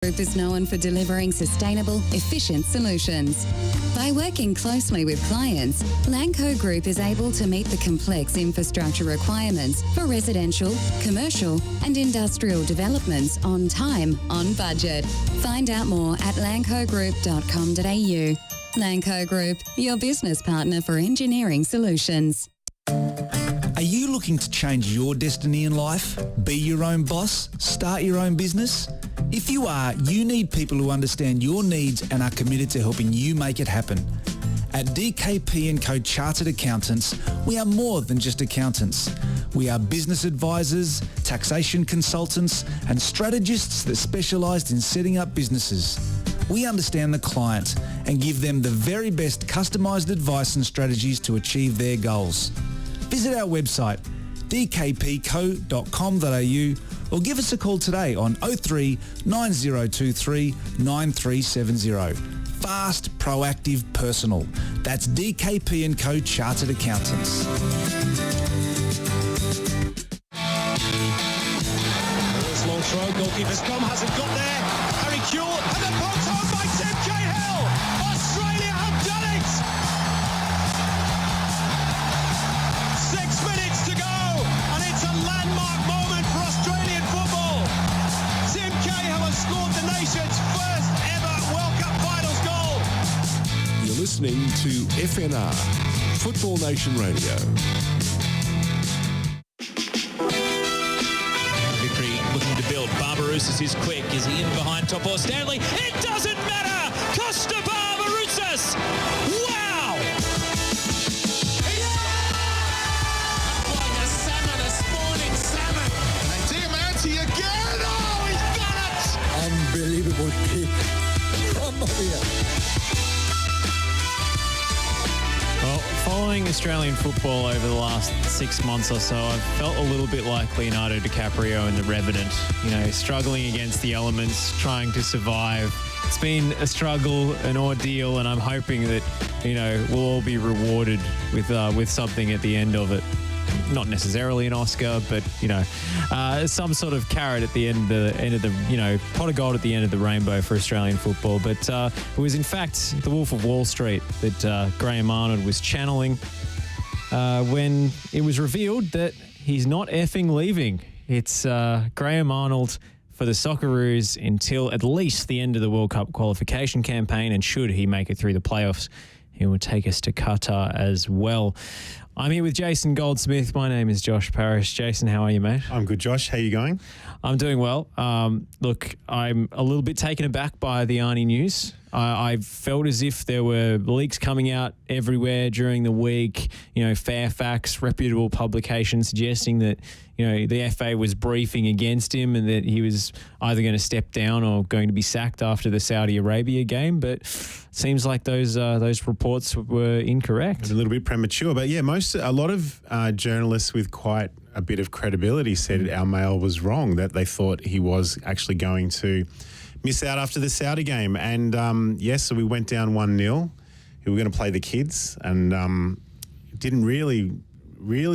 Group is known for delivering sustainable, efficient solutions. By working closely with clients, Lanco Group is able to meet the complex infrastructure requirements for residential, commercial and industrial developments on time, on budget. Find out more at lancogroup.com.au. Lanco Group, your business partner for engineering solutions. Are you looking to change your destiny in life? Be your own boss? Start your own business? If you are, you need people who understand your needs and are committed to helping you make it happen. At DKP & Co Chartered Accountants, we are more than just accountants. We are business advisors, taxation consultants and strategists that specialise in setting up businesses. We understand the client and give them the very best customised advice and strategies to achieve their goals. Visit our website dkpco.com.au or give us a call today on 03 9023 9370. Fast, proactive, personal. That's DKP & Co Chartered Accountants. This long throw, goalkeeper's come, hasn't got there. Harry Kewell, and then poked on by Tim Cahill. Australia have done it! 6 minutes to go, and it's a landmark moment for Australian football. Tim Cahill has scored the nation's first ever World Cup Finals goal. You're listening to FNR, Football Nation Radio. Victory looking to build. Barbarouses is quick. Is he in behind Topo Stanley? It doesn't matter! Costa Barbarouses! Wow! Like a salmon, a spawning salmon. And Diamante again! Oh, he's got it! Unbelievable kick from Maria. Well, following Australian football over the last 6 months or so, I've felt a little bit like Leonardo DiCaprio in The Revenant, struggling against the elements, trying to survive. It's been a struggle, an ordeal, and I'm hoping that, we'll all be rewarded with something at the end of it. Not necessarily an Oscar, but, some sort of carrot at the end of the pot of gold at the end of the rainbow for Australian football. But it was, in fact, The Wolf of Wall Street that Graham Arnold was channeling when it was revealed that he's not effing leaving. It's Graham Arnold for the Socceroos until at least the end of the World Cup qualification campaign, and should he make it through the playoffs, he will take us to Qatar as well. I'm here with Jason Goldsmith. My name is Josh Parrish. Jason, how are you, mate? I'm good, Josh. How are you going? I'm doing well. Look, I'm a little bit taken aback by the Arnie news. I felt as if there were leaks coming out everywhere during the week, Fairfax, reputable publications suggesting that, the FA was briefing against him and that he was either going to step down or going to be sacked after the Saudi Arabia game. But it seems like those reports were incorrect. A little bit premature, but yeah, a lot of journalists with quite a bit of credibility said our mail was wrong, that they thought he was actually going to miss out after the Saudi game. And so we went down 1-0. We were going to play the kids and didn't really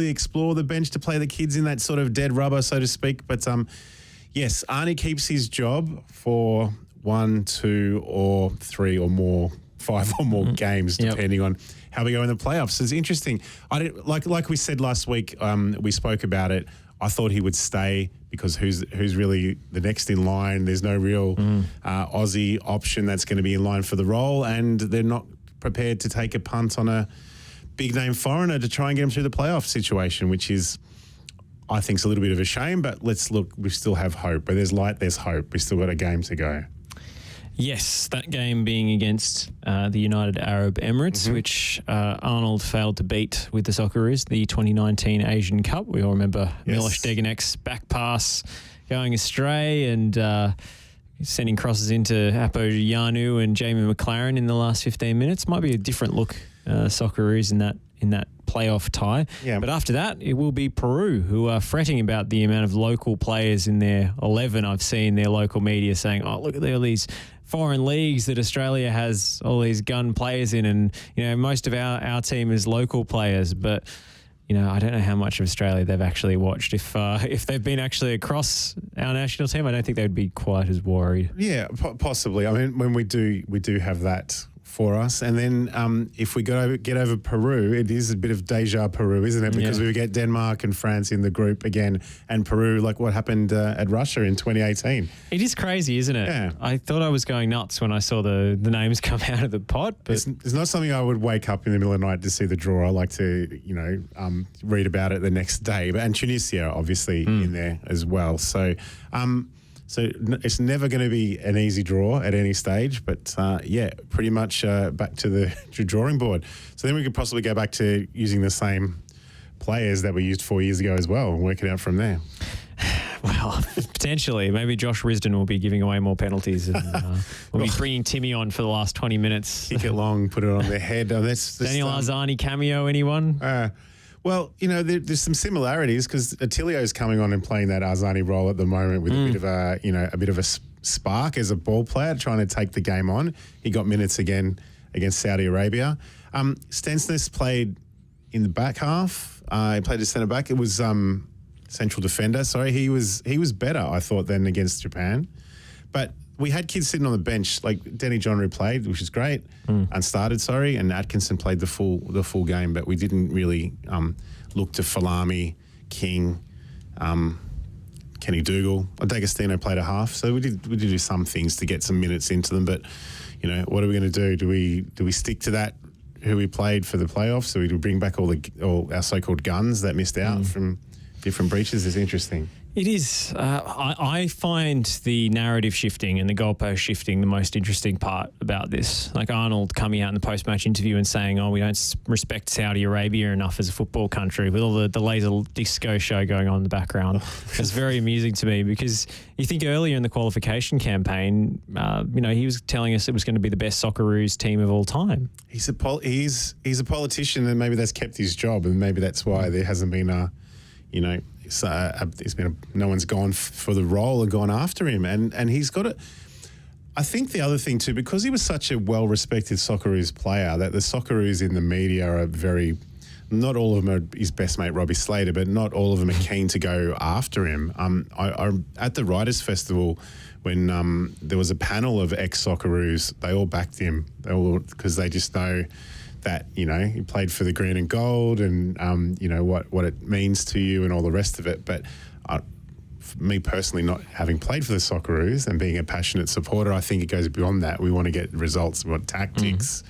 explore the bench to play the kids in that sort of dead rubber, so to speak. But yes, Arnie keeps his job for 1, 2 or 3 or more, 5 or more games, depending on how we go in the playoffs. It's interesting. Like we said last week, we spoke about it. I thought he would stay because who's really the next in line? There's no real Aussie option that's going to be in line for the role, and they're not prepared to take a punt on a big-name foreigner to try and get him through the playoff situation, which is, I think, a little bit of a shame. But let's look, we still have hope. Where there's light, there's hope. We've still got a game to go. Yes, that game being against the United Arab Emirates, which Arnold failed to beat with the Socceroos, the 2019 Asian Cup. We all remember Miloš Degenek's back pass going astray and sending crosses into Apo Yanu and Jamie McLaren in the last 15 minutes. Might be a different look, Socceroos in that playoff tie. Yeah. But after that, it will be Peru, who are fretting about the amount of local players in their 11. I've seen their local media saying, oh, look at all these foreign leagues that Australia has all these gun players in, and most of our team is local players. But I don't know how much of Australia they've actually watched. If they've been actually across our national team, I don't think they'd be quite as worried. Yeah, possibly. I mean, when we do have that for us. And then if we get over Peru, it is a bit of deja Peru, isn't it? Because we get Denmark and France in the group again, and Peru, like what happened at Russia in 2018. It is crazy, isn't it? Yeah. I thought I was going nuts when I saw the names come out of the pot. But It's not something I would wake up in the middle of the night to see the draw. I like to, read about it the next day. And Tunisia, obviously, in there as well. So it's never going to be an easy draw at any stage, but pretty much back to the drawing board. So then we could possibly go back to using the same players that we used 4 years ago as well and work it out from there. Well, potentially. Maybe Josh Risdon will be giving away more penalties and we'll be bringing Timmy on for the last 20 minutes. Kick it long, put it on their head. Oh, Daniel Arzani cameo, anyone? Well, there's some similarities because Attilio's coming on and playing that Arzani role at the moment with a bit of a spark as a ball player, trying to take the game on. He got minutes again against Saudi Arabia. Stensness played in the back half. He played as centre back. It was central defender. Sorry, he was better, I thought, than against Japan. But we had kids sitting on the bench, like Denny John played, which is great, unstarted, and Atkinson played the full game, but we didn't really look to Falami, King, Kenny Dougal. D'Agostino played a half, so we did do some things to get some minutes into them. But what are we going to do? Do we stick to that? Who we played for the playoffs? So we do bring back all our so-called guns that missed out from different breaches? Is interesting. It is. I find the narrative shifting and the goalpost shifting the most interesting part about this. Like Arnold coming out in the post-match interview and saying, we don't respect Saudi Arabia enough as a football country, with all the laser disco show going on in the background. It's very amusing to me because you think earlier in the qualification campaign, he was telling us it was going to be the best Socceroos team of all time. He's a politician, and maybe that's kept his job, and maybe that's why there hasn't been no one's gone for the role and gone after him, and he's got it. I think the other thing too, because he was such a well-respected Socceroos player, that the Socceroos in the media are not all of them are his best mate Robbie Slater, but not all of them are keen to go after him. I at the Writers' Festival, when there was a panel of ex-Socceroos, they all backed him, because they just know that, he played for the green and gold and, what it means to you and all the rest of it. But for me personally, not having played for the Socceroos and being a passionate supporter, I think it goes beyond that. We want to get results. We want tactics.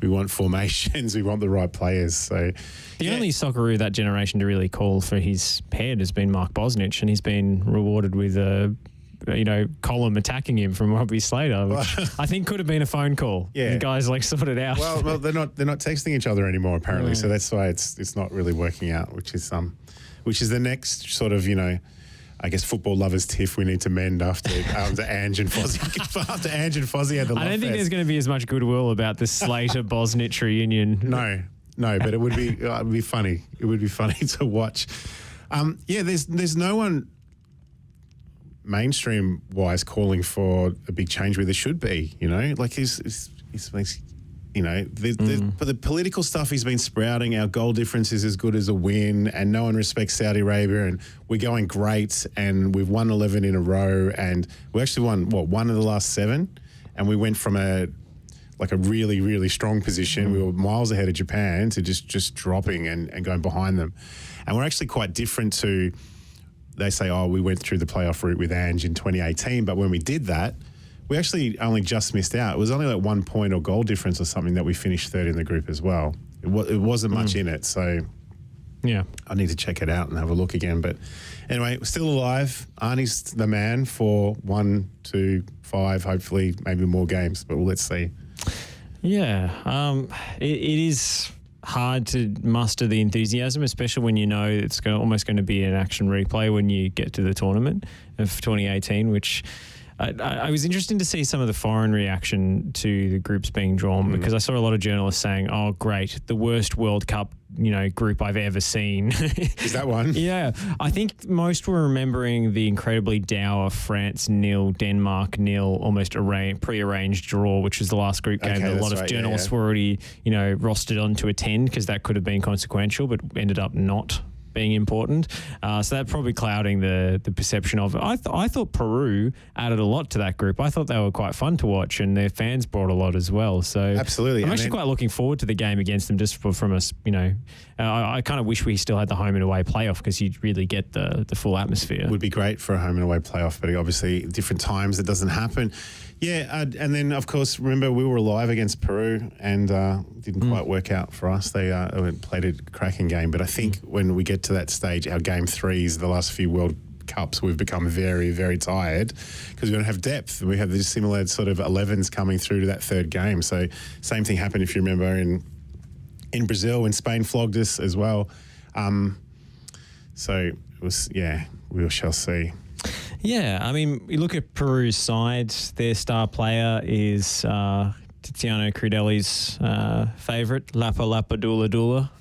We want formations. We want the right players. So the only Socceroo that generation to really call for his head has been Mark Bosnich, and he's been rewarded with column attacking him from Robbie Slater, which I think could have been a phone call. Yeah, the guys sorted out. Well, they're not texting each other anymore apparently, so that's why it's not really working out. Which is the next sort of I guess football lovers tiff we need to mend after Ange and Fozzie. After Ange and Fozzie had the. I don't think there's going to be as much goodwill about the Slater Bosnich reunion. No, but it would be funny. It would be funny to watch. There's no one mainstream wise calling for a big change where there should be, like the political stuff he's been sprouting. Our goal difference is as good as a win, and no one respects Saudi Arabia, and we're going great, and we've won 11 in a row, and we actually won one of the last 7, and we went from a really, really strong position. We were miles ahead of Japan to just dropping and going behind them, and we're actually quite different to. They say, we went through the playoff route with Ange in 2018, but when we did that, we actually only just missed out. It was only like 1 point or goal difference or something that we finished third in the group as well. It wasn't much in it, so yeah, I need to check it out and have a look again. But anyway, we're still alive. Arnie's the man for 1, 2, 5, hopefully maybe more games, but let's see. Yeah, it is hard to muster the enthusiasm, especially when it's almost going to be an action replay when you get to the tournament of 2018, which I was interested to see some of the foreign reaction to the groups being drawn, because I saw a lot of journalists saying, great, the worst World Cup group I've ever seen. Is that one? Yeah. I think most were remembering the incredibly dour France 0, Denmark 0, almost pre-arranged draw, which was the last group game that a lot of journalists were already, rostered on to attend because that could have been consequential, but ended up not being important. So that's probably clouding the perception of it. I thought Peru added a lot to that group. I thought they were quite fun to watch, and their fans brought a lot as well. So absolutely, I'm actually quite looking forward to the game against them. Just from us, I kind of wish we still had the home and away playoff because you'd really get the full atmosphere. It would be great for a home and away playoff, but obviously different times it doesn't happen. Yeah, and then of course remember we were live against Peru and didn't quite work out for us. They played a cracking game, but I think when we get to that stage, our game threes, the last few World Cups, we've become very, very tired because we don't have depth. We have these similar sort of 11s coming through to that third game. So same thing happened, if you remember, in Brazil when Spain flogged us as well. So it was, we shall see. Yeah, I mean, you look at Peru's side, their star player is Tiziano Crudeli's favourite, Lapa Lapa Dula Dula,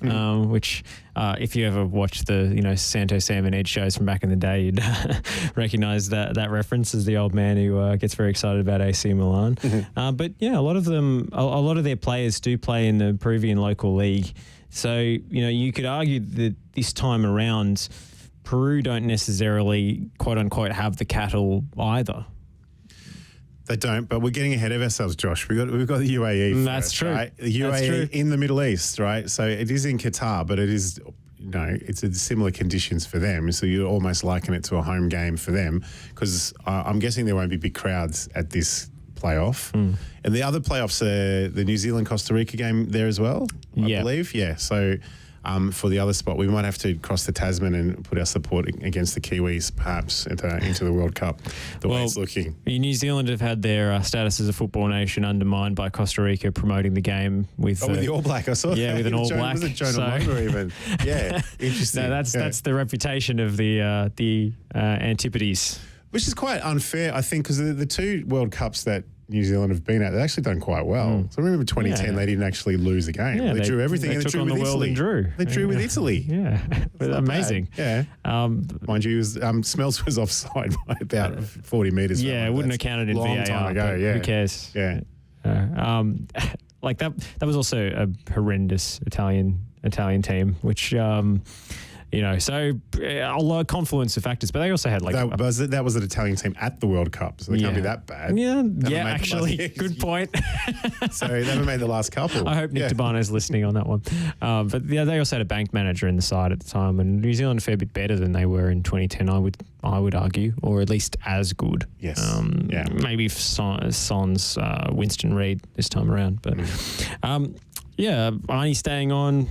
which if you ever watched the, Santo Sam and Ed shows from back in the day, you'd recognise that reference as the old man who gets very excited about AC Milan. But yeah, a lot of their players do play in the Peruvian local league. So, you could argue that this time around, Peru don't necessarily, quote unquote, have the cattle either. They don't, but we're getting ahead of ourselves, Josh. We've got the UAE first, that's true. Right? The UAE in the Middle East, right? So it is in Qatar, but it is, it's a similar conditions for them. So you almost liken it to a home game for them because I'm guessing there won't be big crowds at this playoff. And the other playoffs are the New Zealand-Costa Rica game there as well, I believe. Yeah, so for the other spot, we might have to cross the Tasman and put our support against the Kiwis, perhaps, into the World Cup, the way it's looking. New Zealand have had their status as a football nation undermined by Costa Rica promoting the game with... with the All Black, I saw that. Yeah, with an All Black. Was it Jonah Longer even? Yeah, interesting. No, that's the reputation of the Antipodes. Which is quite unfair, I think, because the two World Cups that New Zealand have been at, they've actually done quite well. So I remember 2010, they didn't actually lose a game. Yeah, they drew everything and they drew with Italy. They drew with Italy. Yeah, amazing. Bad. Yeah. Mind you, Smells was offside by about 40 metres. Yeah, it wouldn't have counted in VAR. Time ago, yeah. Who cares? Yeah. Like that was also a horrendous Italian team, which... so a lot of confluence of factors, but they also had that was an Italian team at the World Cup, so they can't be that bad. Yeah, actually, good point. So they haven't made the last couple. I hope Nick Tabano's listening on that one. But they also had a bank manager in the side at the time, and New Zealand a fair bit better than they were in 2010. I would argue, or at least as good. Yes. Maybe Son's Winston Reid this time around, but Arnie staying on,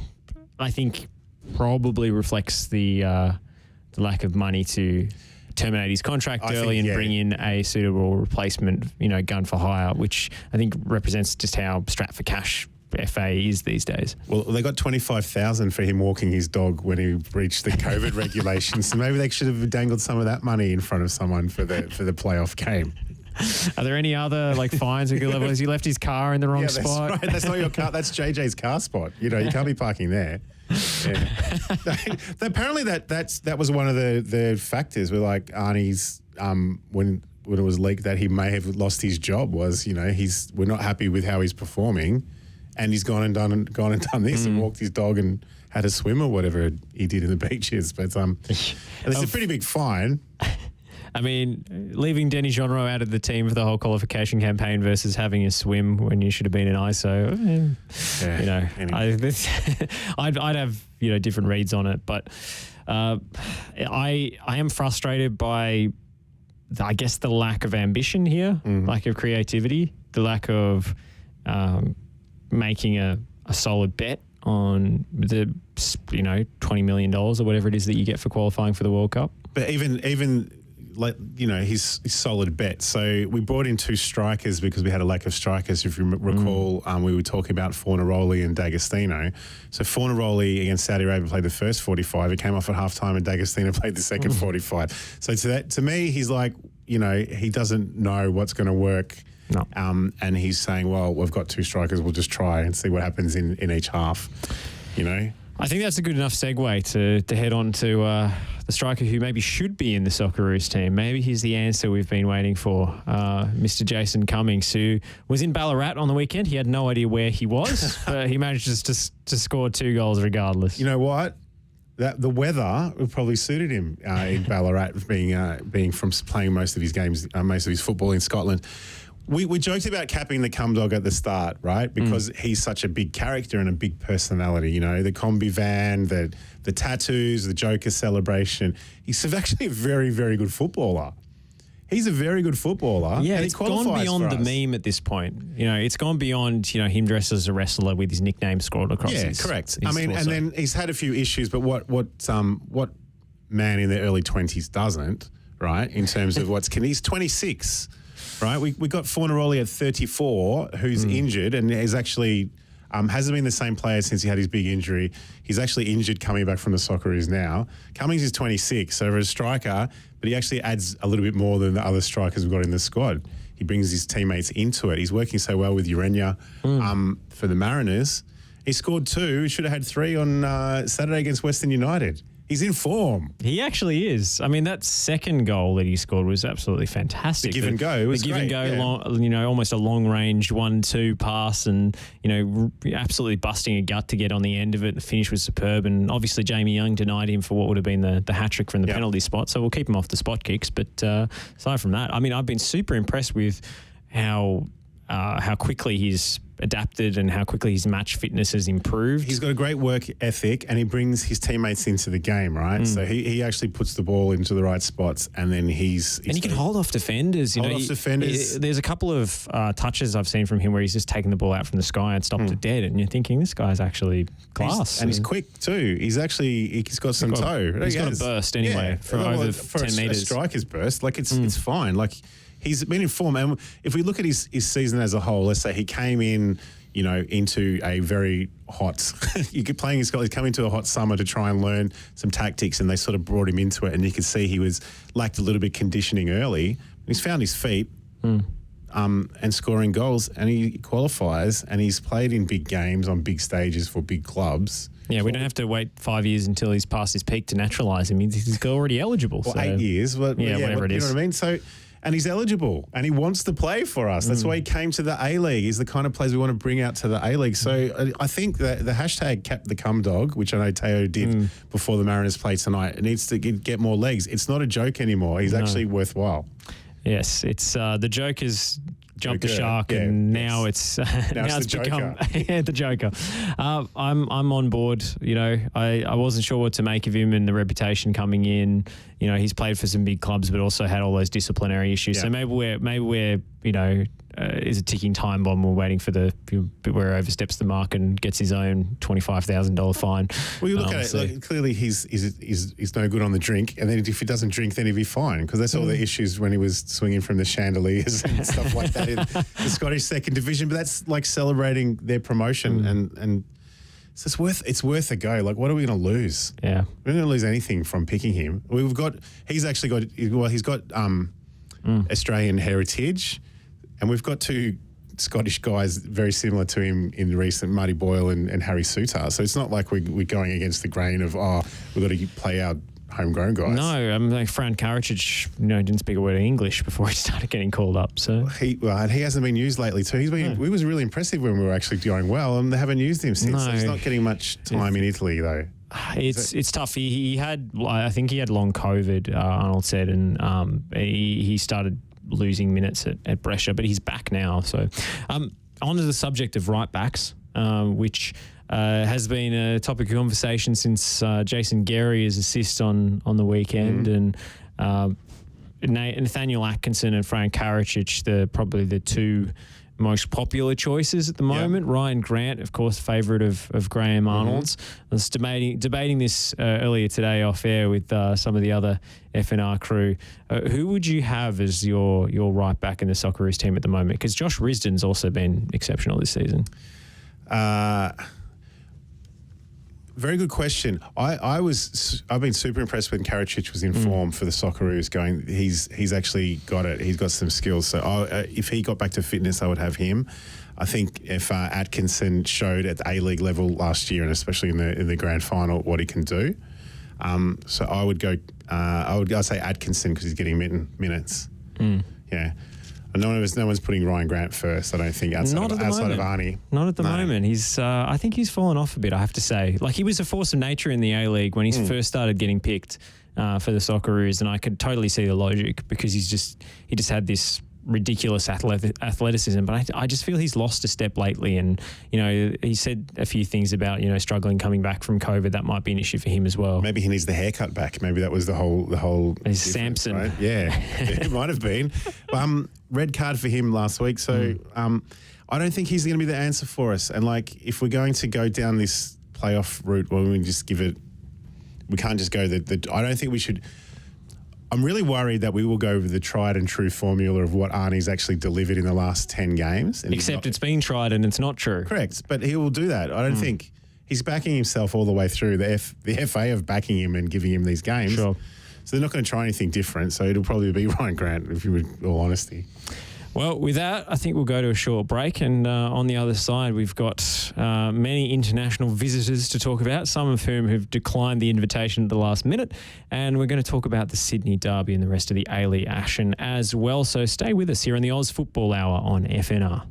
I think, probably reflects the lack of money to terminate his contract early and bring in a suitable replacement, gun for hire, which I think represents just how strapped for cash FA is these days. Well, they got 25,000 for him walking his dog when he breached the COVID regulations, so maybe they should have dangled some of that money in front of someone for the playoff game. Are there any other fines we could level? Has he left his car in the wrong spot? Right. That's not your car. That's JJ's car spot. You can't be parking there. Yeah. Apparently that was one of the factors where Arnie's when it was leaked that he may have lost his job was we're not happy with how he's performing, and he's gone and done this and walked his dog and had a swim or whatever he did in the beaches. But and it's a pretty big fine. I mean, leaving Denny Genreau out of the team for the whole qualification campaign versus having a swim when you should have been in ISO. I'd have different reads on it, but I am frustrated by, I guess, the lack of ambition here, lack of creativity, the lack of making a solid bet on the $20 million or whatever it is that you get for qualifying for the World Cup. But even his solid bet. So we brought in two strikers because we had a lack of strikers. If you recall, we were talking about Fornaroli and D'Agostino. So Fornaroli against Saudi Arabia played the first 45. He came off at halftime, and D'Agostino played the second 45. So to me, he's he doesn't know what's going to work. No. And he's saying, well, we've got two strikers. We'll just try and see what happens in each half. I think that's a good enough segue to head on to the striker who maybe should be in the Socceroos team. Maybe he's the answer we've been waiting for, Mr. Jason Cummings, who was in Ballarat on the weekend. He had no idea where he was, but he managed to score 2 goals regardless. You know what? The weather probably suited him in Ballarat, being from playing most of his games, most of his football in Scotland. We joked about capping the cum dog at the start, right? Because he's such a big character and a big personality. You know, the combi van, the tattoos, the Joker celebration. He's actually a very, very good footballer. He's a very good footballer. Yeah, and it's gone beyond the meme at this point. You know, it's gone beyond, him dressed as a wrestler with his nickname scrawled across his correct. his I mean, torso. and then he's had a few issues, but what man in their early 20s doesn't, right? In terms of he's 26, right? We got Fornaroli at 34, who's injured and is actually hasn't been the same player since he had his big injury. He's actually injured coming back from the Socceroos now. Cummings is 26, so for a striker, but he actually adds a little bit more than the other strikers we've got in the squad. He brings his teammates into it. He's working so well with Urenia for the Mariners. He scored 2. He should have had 3 on Saturday against Western United. He's in form. He actually is. I mean, that second goal that he scored was absolutely fantastic. The give and go was the give great, and go, almost a long-range 1-2 pass and, absolutely busting a gut to get on the end of it. The finish was superb. And obviously Jamie Young denied him for what would have been the hat-trick from the penalty spot. So we'll keep him off the spot kicks. But aside from that, I mean, I've been super impressed with how quickly he's adapted and how quickly his match fitness has improved. He's got a great work ethic and he brings his teammates into the game, right? So he actually puts the ball into the right spots and then he's he can hold off defenders. There's a couple of touches I've seen from him where he's just taken the ball out from the sky and stopped it dead, and you're thinking this guy's actually class. He's quick too. He's got some toe. He's got a burst anyway for over 10 metres. A striker's burst, it's fine. Like, he's been in form, and if we look at his season as a whole, let's say he came in, into a very hot. You could playing in Scotland. He's come into a hot summer to try and learn some tactics, and they sort of brought him into it. And you could see he lacked a little bit of conditioning early. He's found his feet, and scoring goals, and he qualifies, and he's played in big games on big stages for big clubs. Yeah, we don't have to wait 5 years until he's past his peak to naturalise him. He's already eligible. Well, 8 years, whatever it is. You know what I mean? So. And he's eligible and he wants to play for us. That's why he came to the A-League. He's the kind of players we want to bring out to the A-League. So I think that the hashtag cap the cum dog, which I know Teo did before the Mariners play tonight, it needs to get more legs. It's not a joke anymore. He's actually worthwhile. Yes, it's the Joker's jumped the shark, and now it's become the Joker. I'm on board. I wasn't sure what to make of him and the reputation coming in. He's played for some big clubs, but also had all those disciplinary issues. So maybe we're is a ticking time bomb. We're waiting for where he oversteps the mark and gets his own $25,000 fine. Well, you look at it. Clearly, he's no good on the drink, and then if he doesn't drink, then he'd be fine, because that's all the issues when he was swinging from the chandeliers and stuff like that in the Scottish second division. But that's like celebrating their promotion, and so it's worth a go. Like, what are we going to lose? Yeah, we're not going to lose anything from picking him. He's got Australian heritage. And we've got 2 Scottish guys very similar to him in the recent, Marty Boyle and Harry Souttar. So it's not like we're going against the grain of, we've got to play our homegrown guys. No, like Fran Karacic, didn't speak a word of English before he started getting called up. So he hasn't been used lately too. He was really impressive when we were actually going well, and they haven't used him since. So he's not getting much time in Italy though. It's tough. He had, I think he had long COVID, Arnold said, and he started losing minutes at Brescia, but he's back now. So on to the subject of right backs, which has been a topic of conversation since Jason Gary's assist on the weekend, and Nathaniel Atkinson and Fran Karacic, probably the 2 most popular choices at the moment. Ryan Grant, of course, favourite of Graham Arnold's. I was debating this earlier today off air with some of the other FNR crew. Who would you have as your right back in the Socceroos team at the moment? Because Josh Risdon's also been exceptional this season. Very good question. I've been super impressed when Karacic was in form for the Socceroos. Going, he's actually got it. He's got some skills. So if he got back to fitness, I would have him. I think if Atkinson showed at the A-League level last year, and especially in the grand final, what he can do. So I would go. I'd say Atkinson because he's getting minutes. Yeah. No one's putting Ryan Grant first, I don't think, outside of Arnie. Not at the moment. He's, I think he's fallen off a bit, I have to say. Like, he was a force of nature in the A-League when he first started getting picked for the Socceroos, and I could totally see the logic because he just had this ridiculous athleticism, but I just feel he's lost a step lately. And he said a few things about struggling coming back from COVID. That might be an issue for him as well. Maybe he needs the haircut back. Maybe that was the whole. He's Samson, right? Yeah, it might have been. Red card for him last week. So I don't think he's going to be the answer for us. And if we're going to go down this playoff route, well, we just give it. We can't just go I don't think we should. I'm really worried that we will go with the tried and true formula of what Arnie's actually delivered in the last 10 games. Except it's been tried and it's not true. Correct. But he will do that. I don't think he's backing himself all the way through. The FA of backing him and giving him these games. Sure. So they're not going to try anything different. So it'll probably be Ryan Grant, if you would, in all honesty. Well, with that, I think we'll go to a short break. And on the other side, we've got many international visitors to talk about, some of whom have declined the invitation at the last minute. And we're going to talk about the Sydney Derby and the rest of the A-League action as well. So stay with us here on the Oz Football Hour on FNR.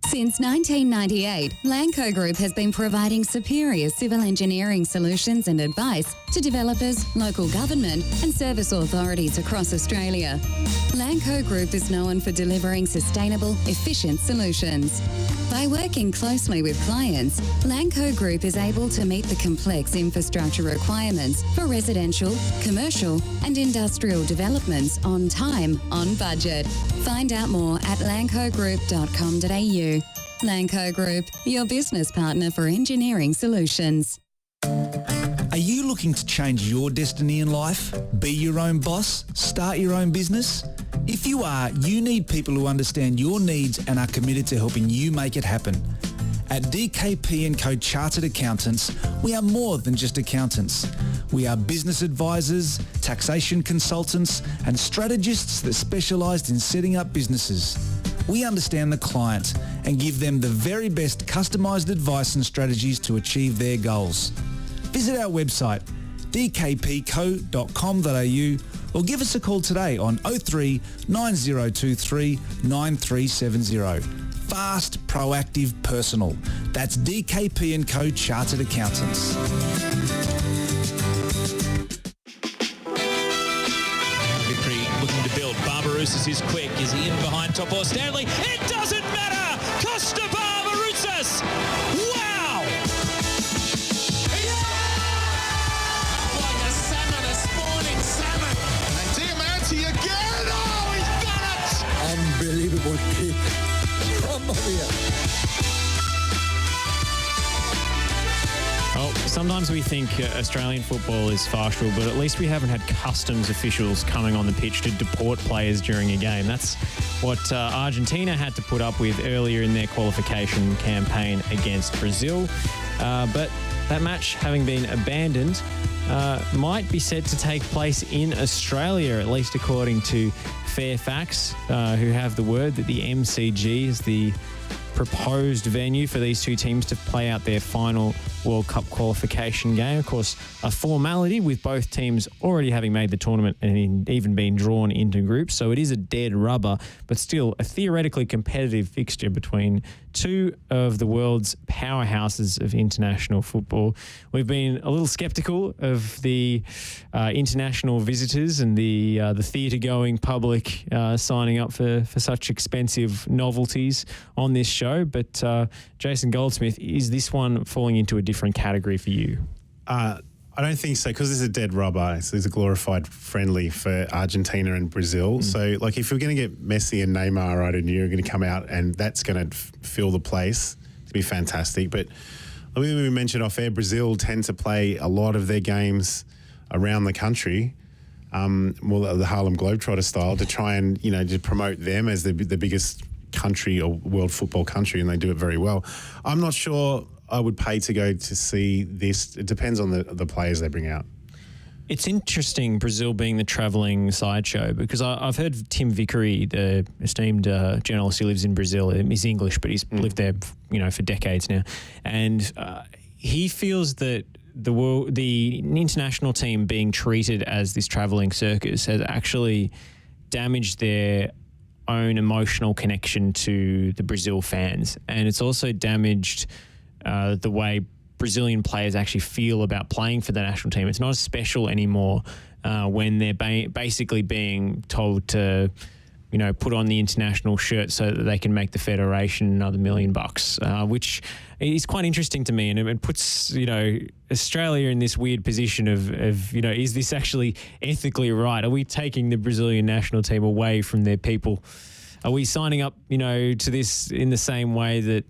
Since 1998, Lanco Group has been providing superior civil engineering solutions and advice to developers, local government and service authorities across Australia. Lanco Group is known for delivering sustainable, efficient solutions. By working closely with clients, Lanco Group is able to meet the complex infrastructure requirements for residential, commercial and industrial developments on time, on budget. Find out more at lancogroup.com.au. Lanco Group, your business partner for engineering solutions. Are you looking to change your destiny in life? Be your own boss? Start your own business? If you are, you need people who understand your needs and are committed to helping you make it happen. At DKP & Co Chartered Accountants, we are more than just accountants. We are business advisors, taxation consultants and strategists that specialise in setting up businesses. We understand the client and give them the very best customised advice and strategies to achieve their goals. Visit our website dkpco.com.au or give us a call today on 03 9023 9370. Fast, proactive, personal. That's DKP & Co Chartered Accountants. Victory looking to build. Barbarouses is quick. Is he in behind Topo Stanley? It doesn't matter! Costa Barbarouses! Wow! Like a salmon, a spawning salmon. Diamanti again! Oh, he's done it! Unbelievable kick. Mamma mia. Well, sometimes we think Australian football is farcical, but at least we haven't had customs officials coming on the pitch to deport players during a game. That's what Argentina had to put up with earlier in their qualification campaign against Brazil. But that match, having been abandoned, might be set to take place in Australia, at least according to Fairfax, who have the word that the MCG is the proposed venue for these two teams to play out their final World Cup qualification game. Of course, a formality with both teams already having made the tournament and even been drawn into groups. So it is a dead rubber, but still a theoretically competitive fixture between two of the world's powerhouses of international football. We've been a little sceptical of the international visitors and the theatre-going public signing up for such expensive novelties on this show. But Jason Goldsmith, is this one falling into a different category for you? I don't think so, because it's a dead rubber. So it's a glorified friendly for Argentina and Brazil. So, if you're going to get Messi and Neymar right, and you're going to come out and that's going to fill the place, it'd be fantastic. But I mean, we mentioned off air, Brazil tend to play a lot of their games around the country, more the Harlem Globetrotter style, to try and to promote them as the biggest country or world football country, and they do it very well. I'm not sure I would pay to go to see this. It depends on the players they bring out. It's interesting, Brazil being the travelling sideshow, because I've heard Tim Vickery, the esteemed journalist who lives in Brazil. He's English, but he's lived there, for decades now, and he feels that the international team being treated as this travelling circus has actually damaged their own emotional connection to the Brazil fans, and it's also damaged the way Brazilian players actually feel about playing for the national team. It's not as special anymore when they're basically being told to, put on the international shirt so that they can make the federation another $1 million, which is quite interesting to me. And it puts, Australia in this weird position of, is this actually ethically right? Are we taking the Brazilian national team away from their people? Are we signing up, to this in the same way that,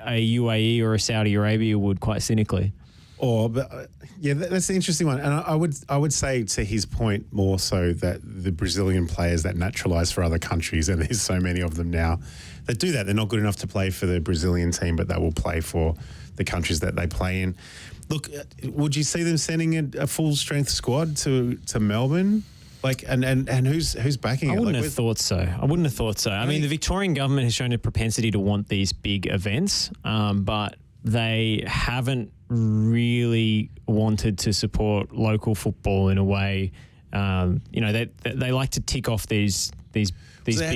a UAE or a Saudi Arabia would, quite cynically? That's the interesting one. And I would say, to his point, more so that the Brazilian players that naturalise for other countries, and there's so many of them now that do that. They're not good enough to play for the Brazilian team, but they will play for the countries that they play in. Look, would you see them sending a full strength squad to Melbourne? And who's backing it? I wouldn't have thought so. I mean, the Victorian government has shown a propensity to want these big events, but they haven't really wanted to support local football in a way. They like to tick off these big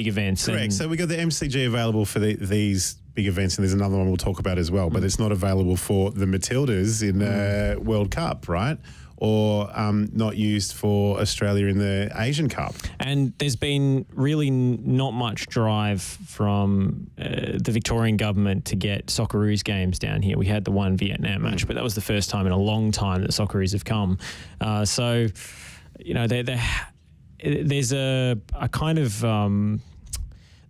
events. Correct. So we got the MCG available for these big events, and there's another one we'll talk about as well, but it's not available for the Matildas in World Cup, right? Or not used for Australia in the Asian Cup. And there's been really not much drive from the Victorian government to get Socceroos games down here. We had the one Vietnam match, but that was the first time in a long time that Socceroos have come. There's a kind of...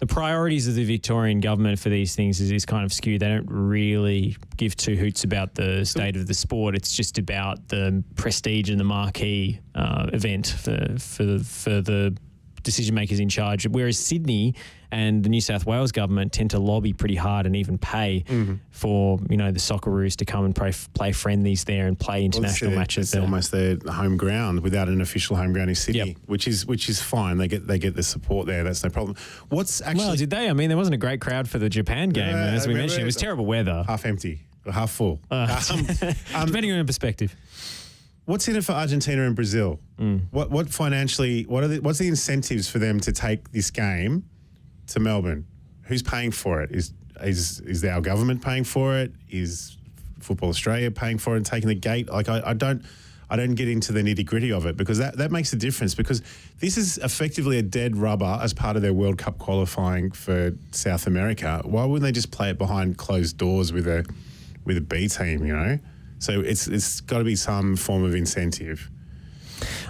the priorities of the Victorian government for these things is kind of skewed. They don't really give two hoots about the state of the sport. It's just about the prestige and the marquee event for the decision makers in charge. Whereas Sydney and the New South Wales government tend to lobby pretty hard and even pay for the Socceroos to come and play friendlies there and play international matches. It's almost their home ground without an official home ground in Sydney, which is fine. They get the support there. That's no problem. Did they? I mean, there wasn't a great crowd for the Japan game, as we mentioned. It was terrible weather. Half empty, half full. Depending on your perspective. What's in it for Argentina and Brazil? What financially? What's the incentives for them to take this game to Melbourne? Who's paying for it? Is our government paying for it? Is Football Australia paying for it and taking the gate? I don't get into the nitty gritty of it, because that makes a difference, because this is effectively a dead rubber as part of their World Cup qualifying for South America. Why wouldn't they just play it behind closed doors with a B team? So it's got to be some form of incentive.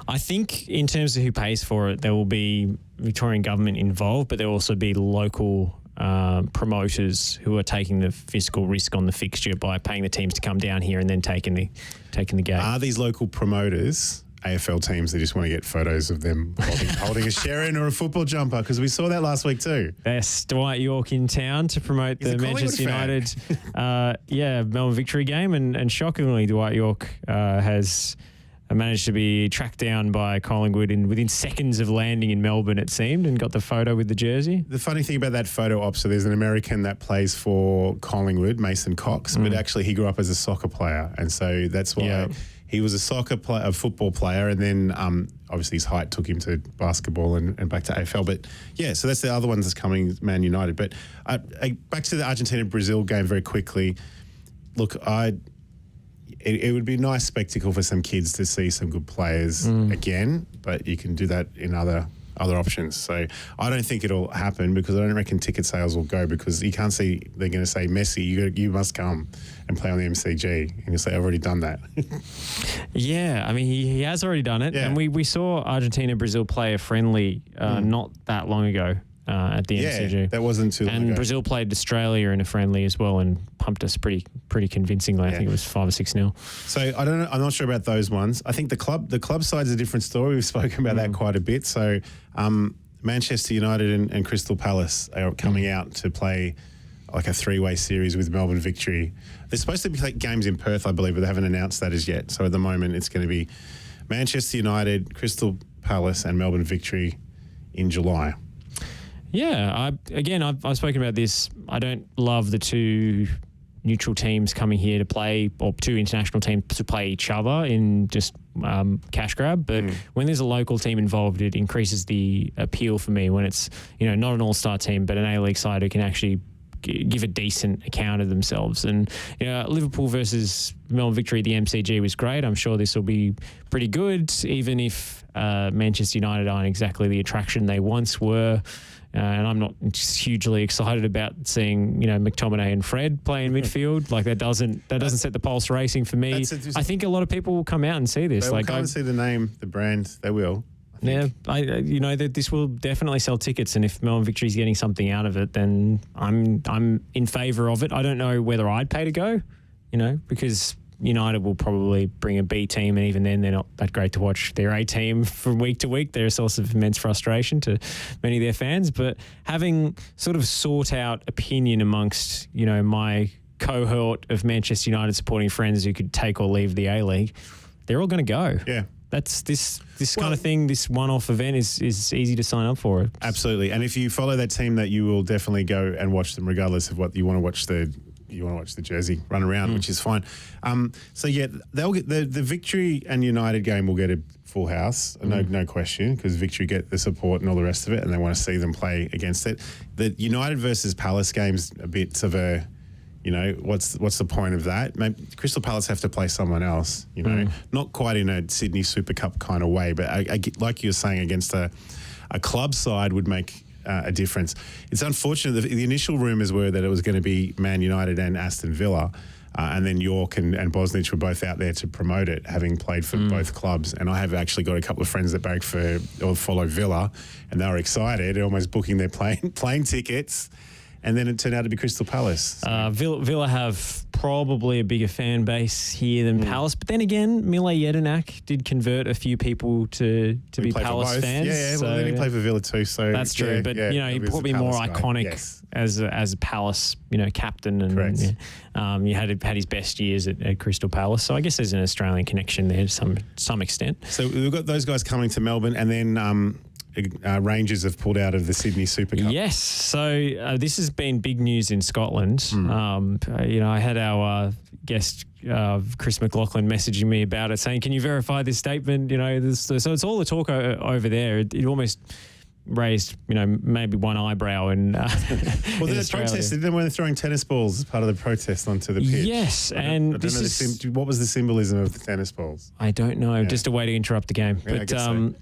I think in terms of who pays for it, there will be Victorian government involved, but there will also be local promoters who are taking the fiscal risk on the fixture by paying the teams to come down here and then taking the game. Are these local promoters AFL teams that just want to get photos of them holding a Sharon or a football jumper? Because we saw that last week too. Yes, Dwight York in town to promote the Manchester United Melbourne victory game, and shockingly Dwight York has managed to be tracked down by Collingwood within seconds of landing in Melbourne, it seemed, and got the photo with the jersey. The funny thing about that photo op, so there's an American that plays for Collingwood, Mason Cox, but actually he grew up as a soccer player, and so that's why he was a football player, and then obviously his height took him to basketball and back to AFL. But yeah, so that's the other one that's coming, Man United. But back to the Argentina-Brazil game very quickly. Look, it would be a nice spectacle for some kids to see some good players again, but you can do that in other options. So I don't think it'll happen, because I don't reckon ticket sales will go, because you can't see they're going to say, Messi, you must come and play on the MCG. And you'll say, I've already done that. Yeah, I mean, he has already done it. Yeah. And we saw Argentina-Brazil play a friendly not that long ago. At the MCG. Yeah, that wasn't too long ago. And Brazil played Australia in a friendly as well and pumped us pretty convincingly. I think it was 5 or 6-0. So I don't know. I'm not sure about those ones. I think the club side's a different story. We've spoken about that quite a bit. So Manchester United and Crystal Palace are coming out to play like a three-way series with Melbourne Victory. They're supposed to be like games in Perth, I believe, but they haven't announced that as yet. So at the moment, it's going to be Manchester United, Crystal Palace, and Melbourne Victory in July. Yeah, I've spoken about this. I don't love the two neutral teams coming here to play, or two international teams to play each other in just cash grab. But when there's a local team involved, it increases the appeal for me when it's, not an all-star team, but an A-League side who can actually give a decent account of themselves. And Liverpool versus Melbourne Victory at the MCG was great. I'm sure this will be pretty good, even if Manchester United aren't exactly the attraction they once were. And I'm not just hugely excited about seeing, McTominay and Fred play in midfield. Like that doesn't set the pulse racing for me. I think a lot of people will come out and see this. They will come and see the name, the brand. They will. Yeah, that this will definitely sell tickets, and if Melbourne Victory is getting something out of it, then I'm in favour of it. I don't know whether I'd pay to go, because United will probably bring a B team, and even then they're not that great to watch. Their A team from week to week, they're a source of immense frustration to many of their fans. But having sort of sought out opinion amongst, my cohort of Manchester United supporting friends who could take or leave the A-League, they're all going to go. Yeah. That's this kind of thing, this one-off event is easy to sign up for. Absolutely. And if you follow that team, that you will definitely go and watch them regardless of what you want to watch the jersey run around, which is fine. So yeah, they'll get the Victory and United game will get a full house, no question, because Victory get the support and all the rest of it, and they want to see them play against it. The United versus Palace game's a bit of a, what's the point of that? Maybe Crystal Palace have to play someone else, not quite in a Sydney Super Cup kind of way, but I like you were saying, against a club side would make a difference. It's unfortunate. The initial rumours were that it was going to be Man United and Aston Villa, and then York and Bosnich were both out there to promote it, having played for both clubs. And I have actually got a couple of friends that barrack for or follow Villa, and they were excited, almost booking their plane tickets. And then it turned out to be Crystal Palace. Villa have probably a bigger fan base here than Palace. But then again, Mile Jedinak did convert a few people to be Palace fans. Yeah, well, then he played for Villa too. So that's true. Yeah, but, he he's probably more iconic as a Palace, captain. And he had his best years at Crystal Palace. So I guess there's an Australian connection there to some extent. So we've got those guys coming to Melbourne, and then Rangers have pulled out of the Sydney Super Cup. Yes, so this has been big news in Scotland. I had our guest Chris McLaughlin messaging me about it, saying, "Can you verify this statement?" So it's all the talk over there. It almost raised, maybe one eyebrow. And well, they protested them when they're throwing tennis balls as part of the protest onto the pitch. Yes, and this is what was the symbolism of the tennis balls? I don't know. Just a way to interrupt the game, Yeah, but.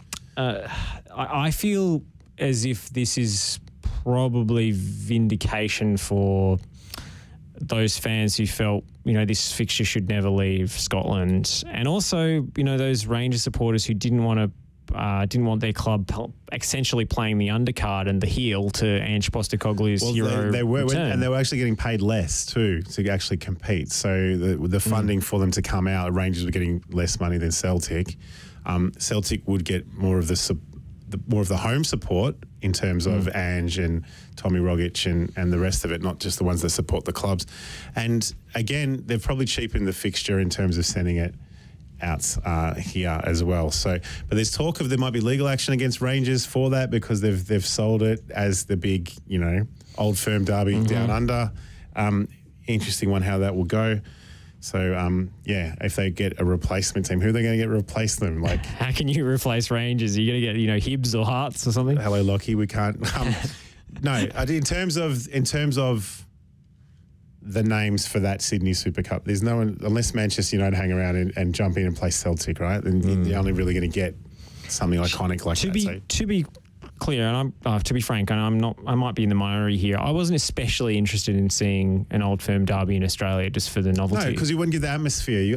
I feel as if this is probably vindication for those fans who felt, this fixture should never leave Scotland, and also, those Rangers supporters who didn't want their club essentially playing the undercard and the heel to Ange Postecoglou's hero they were, return. and they were actually getting paid less too to actually compete. So the funding for them to come out, Rangers were getting less money than Celtic. Celtic would get more of the home support in terms of Ange and Tommy Rogic and the rest of it, not just the ones that support the clubs. And again, they've probably cheapened the fixture in terms of sending it out here as well. So, but there's talk of there might be legal action against Rangers for that, because they've sold it as the big, old firm derby down under. Interesting one how that will go. So, if they get a replacement team, who are they going to get to replace them? Like, how can you replace Rangers? Are you going to get, Hibs or Hearts or something? Hello, Lockie. We can't. No, in terms of the names for that Sydney Super Cup, there's no one, unless Manchester United hang around and jump in and play Celtic, right? Then you're only really going to get something iconic like that. To be clear, and to be frank, and I might be in the minority here, I wasn't especially interested in seeing an old firm derby in Australia just for the novelty. No, because you wouldn't get the atmosphere.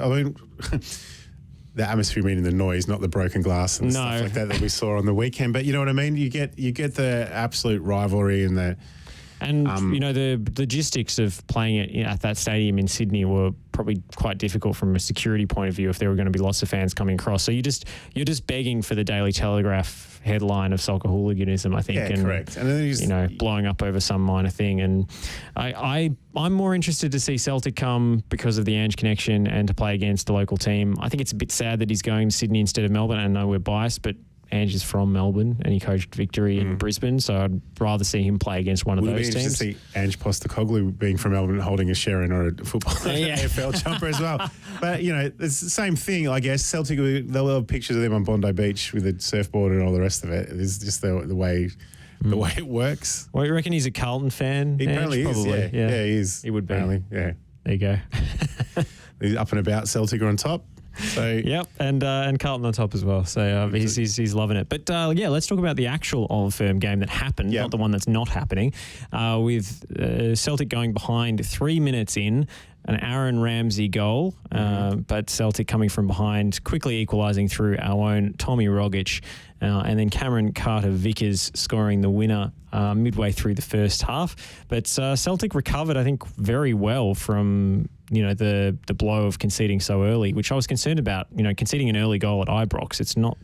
The atmosphere meaning the noise, not the broken glass and stuff like that we saw on the weekend. But you know what I mean? You get the absolute rivalry and And, the logistics of playing it at that stadium in Sydney were probably quite difficult from a security point of view if there were going to be lots of fans coming across. So you're just begging for the Daily Telegraph headline of soccer hooliganism, I think. Yeah, and, correct. And then blowing up over some minor thing. And I'm more interested to see Celtic come because of the Ange connection and to play against the local team. I think it's a bit sad that he's going to Sydney instead of Melbourne. I know we're biased, but Ange is from Melbourne and he coached Victory in Brisbane, so I'd rather see him play against one of those teams. Would be interesting to see Ange Postecoglou being from Melbourne holding a Sharon or a football AFL jumper as well. But, it's the same thing, I guess. Celtic, they'll have pictures of them on Bondi Beach with a surfboard and all the rest of it. It's just the way it works. Well, you reckon he's a Carlton fan? He apparently is, yeah. Yeah, he is. He would be. Apparently, yeah. There you go. He's up and about. Celtic are on top. So yep, and Carlton on top as well. So he's loving it. But let's talk about the actual Old Firm game that happened, not the one that's not happening. With Celtic going behind 3 minutes in, an Aaron Ramsey goal, but Celtic coming from behind, quickly equalising through our own Tommy Rogic, and then Cameron Carter-Vickers scoring the winner midway through the first half. But Celtic recovered, I think, very well from the blow of conceding so early, which I was concerned about. Conceding an early goal at Ibrox, it's not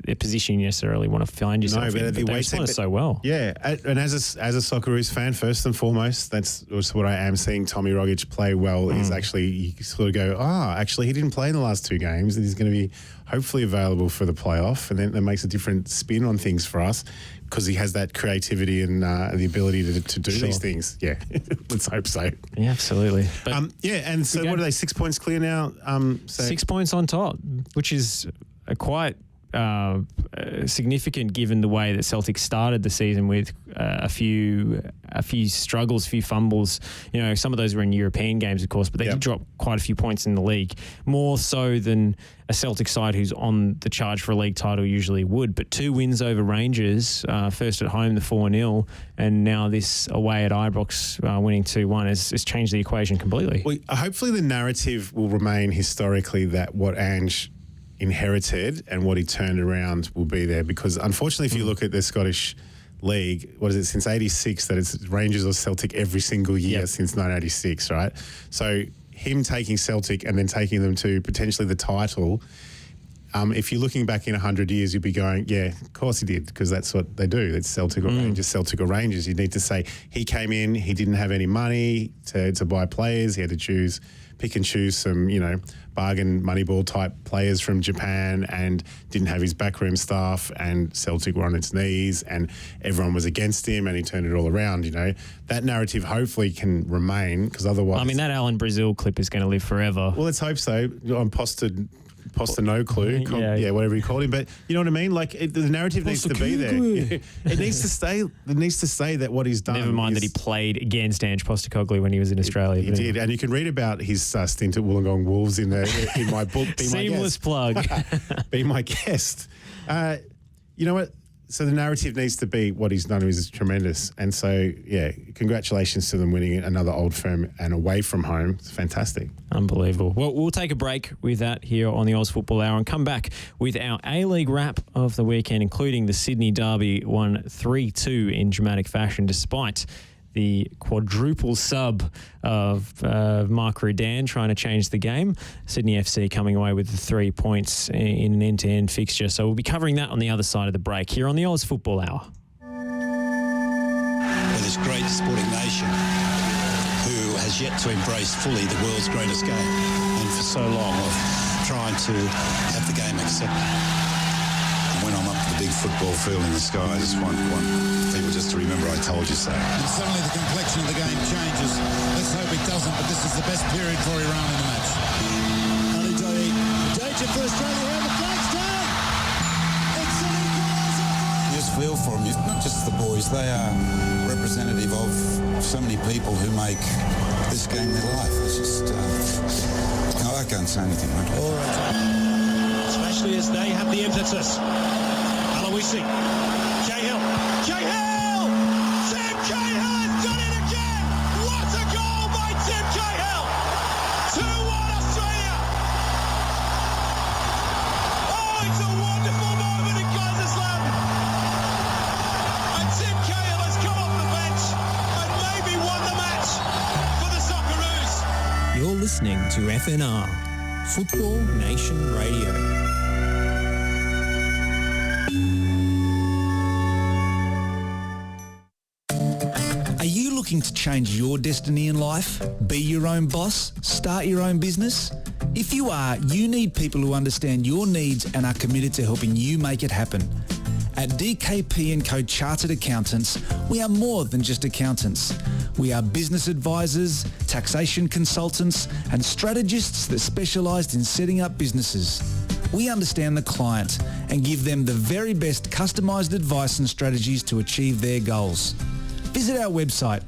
a position you necessarily want to find yourself in. But they responded so well. Yeah, and as a Socceroos fan, first and foremost, that's what I am seeing Tommy Rogic play well. Is actually you sort of go, actually he didn't play in the last 2 games, and he's going to be hopefully available for the playoff, and then that makes a different spin on things for us because he has that creativity and the ability to do these things. Yeah, let's hope so. Yeah, absolutely. But and so what are they? 6 points clear now. 6 points on top, which is quite significant given the way that Celtic started the season with a few struggles, a few fumbles. Some of those were in European games, of course, but they did drop quite a few points in the league, more so than a Celtic side who's on the charge for a league title usually would. But 2 wins over Rangers, first at home, the 4-0, and now this away at Ibrox winning 2-1 has changed the equation completely. Well, hopefully the narrative will remain historically that what Ange inherited and what he turned around will be there, because unfortunately if you look at the Scottish League, what is it, since 86 that it's Rangers or Celtic every single year since 1986, right? So him taking Celtic and then taking them to potentially the title, if you're looking back in 100 years, you'd be going, yeah, of course he did, because that's what they do. It's Celtic or Rangers, Celtic or Rangers. You need to say he came in, he didn't have any money to buy players. He had to pick and choose some, bargain Moneyball type players from Japan, and didn't have his backroom staff, and Celtic were on its knees and everyone was against him, and he turned it all around. That narrative hopefully can remain, because otherwise... I mean, that Alan Brazil clip is going to live forever. Well, let's hope so. I'm Posta no clue, whatever you called him. But you know what I mean? Like the narrative needs to be there. It needs to stay. It needs to say that what he's done. Never mind that he played against Ange Postecoglou when he was in Australia. He did, and you can read about his stint at Wollongong Wolves in my book. Seamless plug. Be my guest. You know what? So the narrative needs to be what he's done is tremendous. And so, congratulations to them winning another Old Firm and away from home. It's fantastic. Unbelievable. Well, we'll take a break with that here on the Oz Football Hour and come back with our A-League wrap of the weekend, including the Sydney Derby won 3-2 in dramatic fashion despite the quadruple sub of Mark Rudan trying to change the game. Sydney FC coming away with the 3 points in an end-to-end fixture. So we'll be covering that on the other side of the break here on the Oz Football Hour. With this great sporting nation who has yet to embrace fully the world's greatest game, and for so long of trying to have the game accepted. When I'm up to the big football field in the sky, I just want people just to remember I told you so. And suddenly the complexion of the game changes. Let's hope it doesn't, but this is the best period for Iran in the match. Ali Dai, danger for Australia here, the flag's down! It's an equaliser! You just feel for them, not just the boys, they are representative of so many people who make this game their life. It's just, I can't say anything, mate. All right. Especially as they have the impetus. Aloisi, Cahill, Tim Cahill has done it again! What a goal by Tim Cahill! 2-1 Australia! Oh, it's a wonderful moment in Kaiserslautern! And Tim Cahill has come off the bench and You're listening to FNR, Football Nation Radio. Are you looking to change your destiny in life? Be your own boss? Start your own business? If you are, you need people who understand your needs and are committed to helping you make it happen. At DKP & Co Chartered Accountants, we are more than just accountants. We are business advisors, taxation consultants, and strategists that specialise in setting up businesses. We understand the client and give them the very best customised advice and strategies to achieve their goals. Visit our website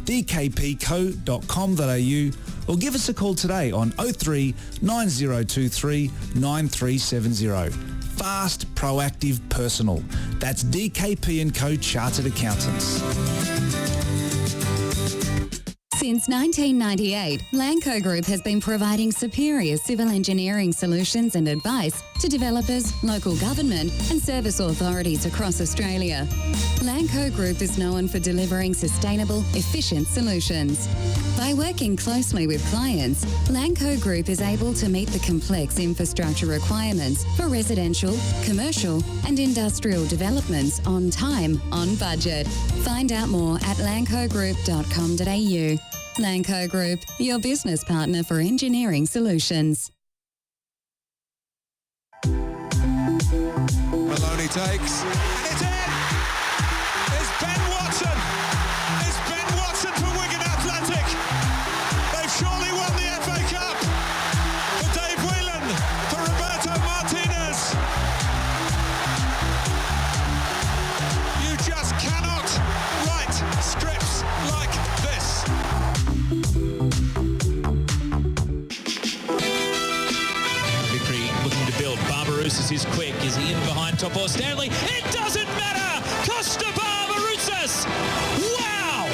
dkpco.com.au or give us a call today on 03 9023 9370. Fast, proactive, personal. That's DKP & Co Chartered Accountants. Since 1998, Lanco Group has been providing superior civil engineering solutions and advice to developers, local government and service authorities across Australia. Lanco Group is known for delivering sustainable, efficient solutions. By working closely with clients, Lanco Group is able to meet the complex infrastructure requirements for residential, commercial and industrial developments on time, on budget. Find out more at lancogroup.com.au. Lanco Group, your business partner for engineering solutions. Maloney takes, and it's in! It's Ben Watson! It's Ben Watson for Wigan Athletic! They've surely won the FA Cup! For Dave Whelan, for Roberto Martinez! You just cannot write scripts like this! Vickery looking to build. Barbarouses is quick. Is he in behind Topo Stanley? It doesn't matter! Costa Barbarouses! Wow!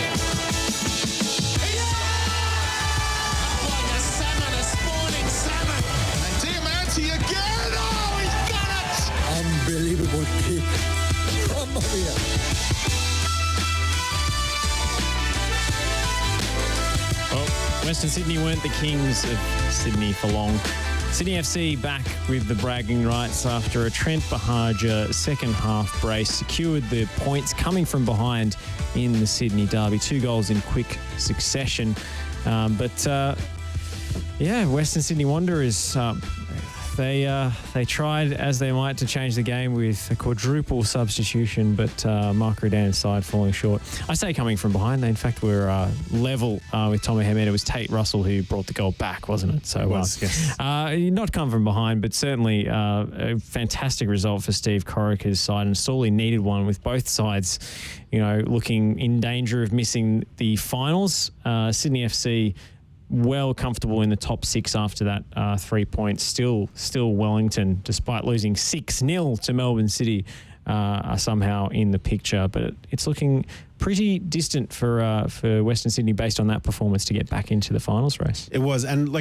Like a salmon, a spawning salmon. And Diamante again! Oh, he's done it! Unbelievable kick. Mamma mia. Well, Western Sydney weren't the kings of Sydney for long. Sydney FC back with the bragging rights after a Trent Bahaja second half brace secured the points coming from behind in the Sydney derby. 2 goals in quick succession. Western Sydney Wanderers, they tried as they might to change the game with a quadruple substitution, but Mark Redan's side falling short. I say coming from behind. They in fact were level with Tommy Hamed. It was Tate Russell who brought the goal back, wasn't it? So It was, yes. not come from behind, but certainly a fantastic result for Steve Corica's side, and sorely needed one with both sides, looking in danger of missing the finals. Sydney FC well comfortable in the top 6 after that 3 points. Still Wellington, despite losing 6-0 to Melbourne City, are somehow in the picture. But it's looking pretty distant for Western Sydney based on that performance to get back into the finals race. It was, and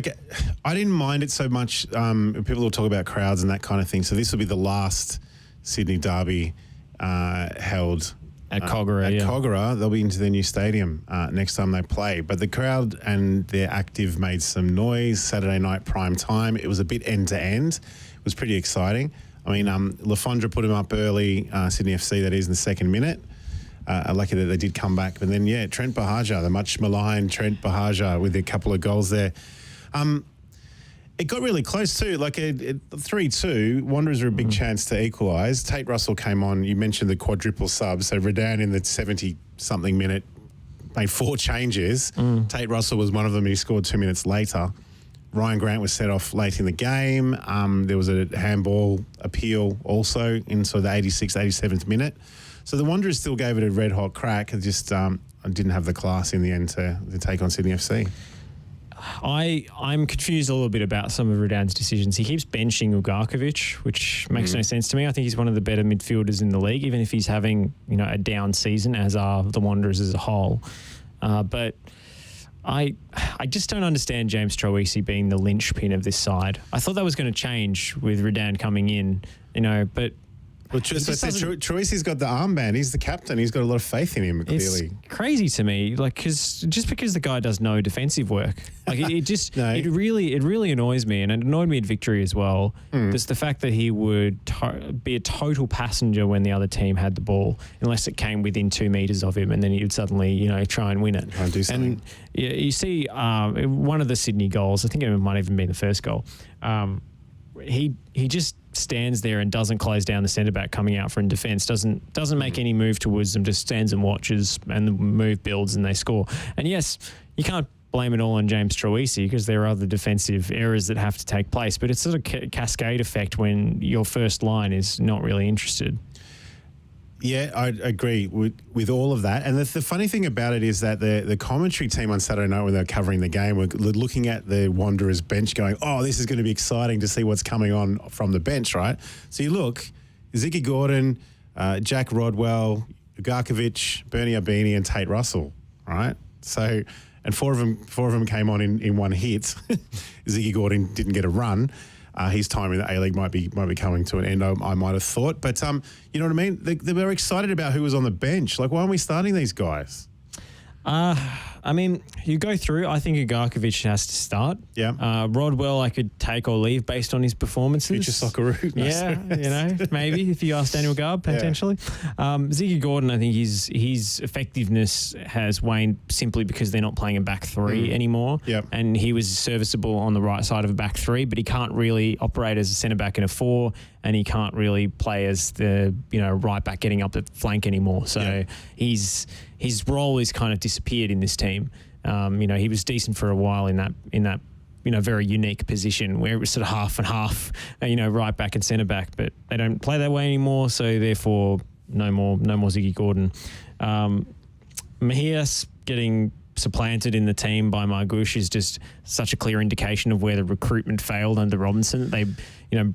I didn't mind it so much. People will talk about crowds and that kind of thing. So this will be the last Sydney derby held at Kogarah. Kogarah. They'll be into their new stadium next time they play. But the crowd and their active made some noise. Saturday night prime time. It was a bit end to end. It was pretty exciting. I mean, Lafondra put him up early, Sydney FC, that is, in the second minute. Lucky that they did come back. But then, Trent Bahaja, the much maligned Trent Bahaja with a couple of goals there. It got really close too, like a 3-2. Wanderers were a big chance to equalise. Tate Russell came on. You mentioned the quadruple sub. So Redan in the 70-something minute made 4 changes. Tate Russell was one of them. He scored 2 minutes later. Ryan Grant was set off late in the game. There was a handball appeal also in sort of the 86th, 87th minute. So the Wanderers still gave it a red-hot crack. It just didn't have the class in the end to take on Sydney FC. I'm confused a little bit about some of Redan's decisions. He keeps benching Ugarkovic, which makes no sense to me. I think he's one of the better midfielders in the league, even if he's having a down season, as are the Wanderers as a whole. But I just don't understand James Troisi being the linchpin of this side. I thought that was going to change with Redan coming in, but Well, Troy's got the armband. He's the captain. He's got a lot of faith in him, clearly. It's crazy to me, like, because the guy does no defensive work, like it just it really annoys me, and it annoyed me at Victory as well. Just the fact that he would be a total passenger when the other team had the ball, unless it came within 2 meters of him, and then he would suddenly try and win it. Try and do something. And you see one of the Sydney goals, I think it might even be the first goal. He just stands there and doesn't close down the centre back coming out from defence, doesn't make any move towards them, just stands and watches, and the move builds and they score. And yes, you can't blame it all on James Troisi because there are other defensive errors that have to take place, but it's sort of cascade effect when your first line is not really interested. Yeah, I agree with all of that. And the funny thing about it is that the commentary team on Saturday night when they were covering the game were looking at the Wanderers bench going, oh, this is going to be exciting to see what's coming on from the bench, right? So you look, Ziggy Gordon, Jack Rodwell, Ugarkovic, Bernie Abini and Tate Russell, right? So, and four of them came on in one hit. Ziggy Gordon didn't get a run. His time in the A-League might be coming to an end, I might have thought. But you know what I mean? They were excited about who was on the bench. Like, why aren't we starting these guys? I mean, you go through. I think Ugarkovic has to start. Yeah. Rodwell, I could take or leave based on his performances. Future Socceroos. Yeah, maybe if you ask Daniel Garb, potentially. Ziggy Gordon, I think his effectiveness has waned simply because they're not playing a back three anymore. Yep. And he was serviceable on the right side of a back three, but he can't really operate as a centre back in a four, and he can't really play as the right back getting up the flank anymore. So his role is kind of disappeared in this team. He was decent for a while in that very unique position where it was sort of half and half, right back and centre back, but they don't play that way anymore. So therefore, no more Ziggy Gordon. Mejias getting supplanted in the team by Margush is just such a clear indication of where the recruitment failed under Robinson. They,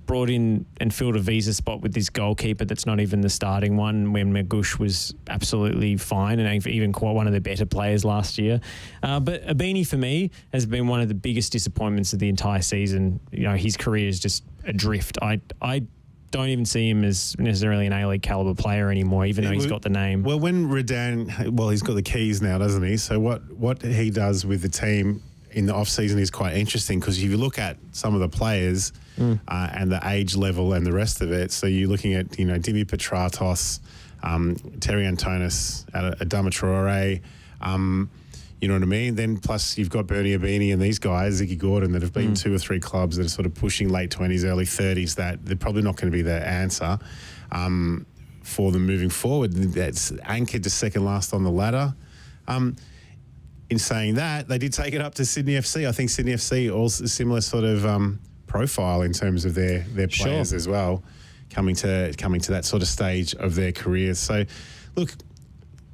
brought in and filled a visa spot with this goalkeeper that's not even the starting one when Margush was absolutely fine and even quite one of the better players last year. But Abini, for me, has been one of the biggest disappointments of the entire season. His career is just adrift. I don't even see him as necessarily an A-League caliber player anymore, even though he's got the name. Well, when Redan, he's got the keys now, doesn't he? So what he does with the team in the off-season is quite interesting, because if you look at some of the players and the age level and the rest of it, so you're looking at, Dimi Petratos, Terry Antonis, Adama Traore, you know what I mean? Then plus you've got Bernie Abini and these guys, Ziggy Gordon, that have been 2 or 3 clubs that are sort of pushing late 20s, early 30s, that they're probably not going to be the answer for them moving forward. That's anchored to second last on the ladder. In saying that, they did take it up to Sydney FC. I think Sydney FC also a similar sort of profile in terms of their players as well, coming to that sort of stage of their careers. So, look,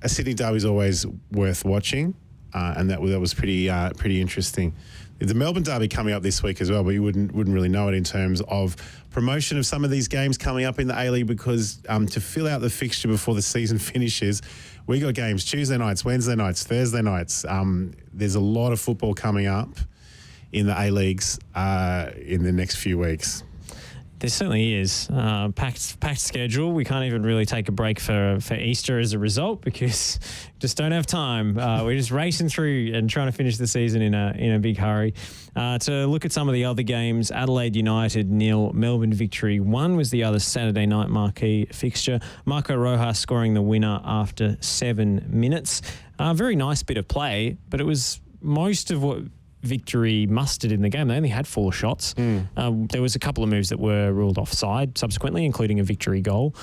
a Sydney derby is always worth watching, and that was pretty interesting. The Melbourne derby coming up this week as well, but you wouldn't really know it in terms of promotion of some of these games coming up in the A-League, because to fill out the fixture before the season finishes, we got games Tuesday nights, Wednesday nights, Thursday nights. There's a lot of football coming up in the A-Leagues in the next few weeks. There certainly is. Packed schedule. We can't even really take a break for Easter as a result, because just don't have time. We're just racing through and trying to finish the season in a big hurry. To look at some of the other games, Adelaide United 0, Melbourne Victory 1 was the other Saturday night marquee fixture. Marco Rojas scoring the winner after 7 minutes. Very nice bit of play, but it was most of what Victory mustered in the game. They only had 4 shots. There was a couple of moves that were ruled offside subsequently, including a Victory goal.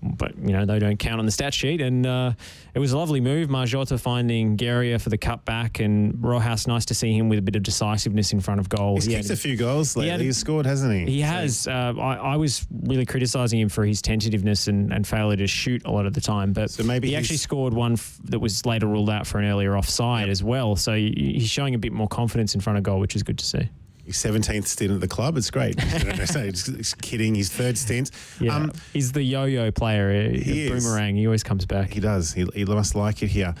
But, they don't count on the stat sheet. And it was a lovely move. Marjota finding Guerrier for the cutback, and Rojas, nice to see him with a bit of decisiveness in front of goal. He's kicked a few goals lately. He's scored, hasn't he? He has. I was really criticising him for his tentativeness and failure to shoot a lot of the time. But so maybe he actually scored one that was later ruled out for an earlier offside as well. So he's showing a bit more confidence in front of goal, which is good to see. His 17th stint at the club. It's great. Just kidding. His 3rd stint. Yeah, he's the yo-yo player. He boomerang. He always comes back. He does. He must like it here.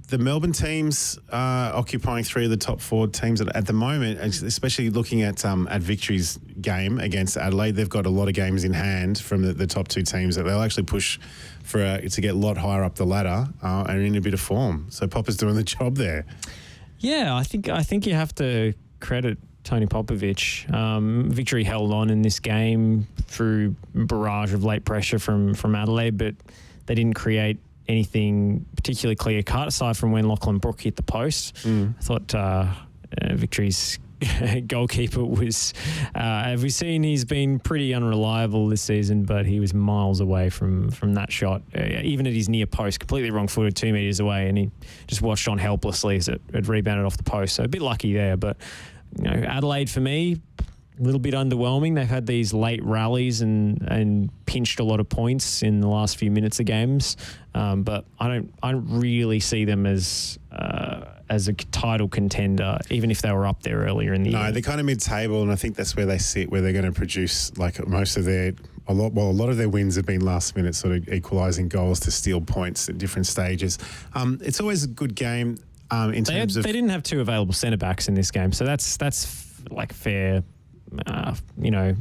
the Melbourne teams occupying 3 of the top 4 teams at the moment, especially looking at Victory's game against Adelaide. They've got a lot of games in hand from the top 2 teams that they'll actually push to get a lot higher up the ladder and in a bit of form. So Popper's doing the job there. Yeah, I think you have to credit Tony Popovich. Victory held on in this game through a barrage of late pressure from Adelaide, but they didn't create anything particularly clear cut aside from when Lachlan Brook hit the post. I thought Victory's goalkeeper was, have we seen, he's been pretty unreliable this season, but he was miles away from that shot, even at his near post, completely wrong-footed 2 metres away, and he just watched on helplessly as it rebounded off the post. So a bit lucky there, but Adelaide for me, a little bit underwhelming. They've had these late rallies and pinched a lot of points in the last few minutes of games, but I don't really see them as a title contender, even if they were up there earlier in the year. No, they're kind of mid-table, and I think that's where they sit, where they're going to produce like most of a lot of their wins have been last-minute sort of equalising goals to steal points at different stages. It's always a good game in terms of... They didn't have 2 available centre-backs in this game, so that's like fair...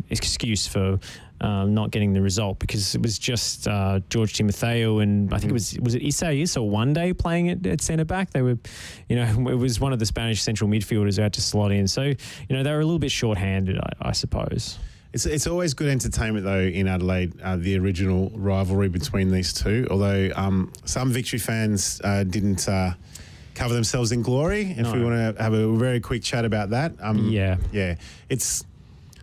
excuse for not getting the result, because it was just George Timotheo and I think was it Isaias or one day playing at centre back. They were, it was one of the Spanish central midfielders who had to slot in. So they were a little bit short-handed, I suppose. It's always good entertainment though in Adelaide, the original rivalry between these two. Although some Victory fans didn't. Cover themselves in glory. If we want to have a very quick chat about that,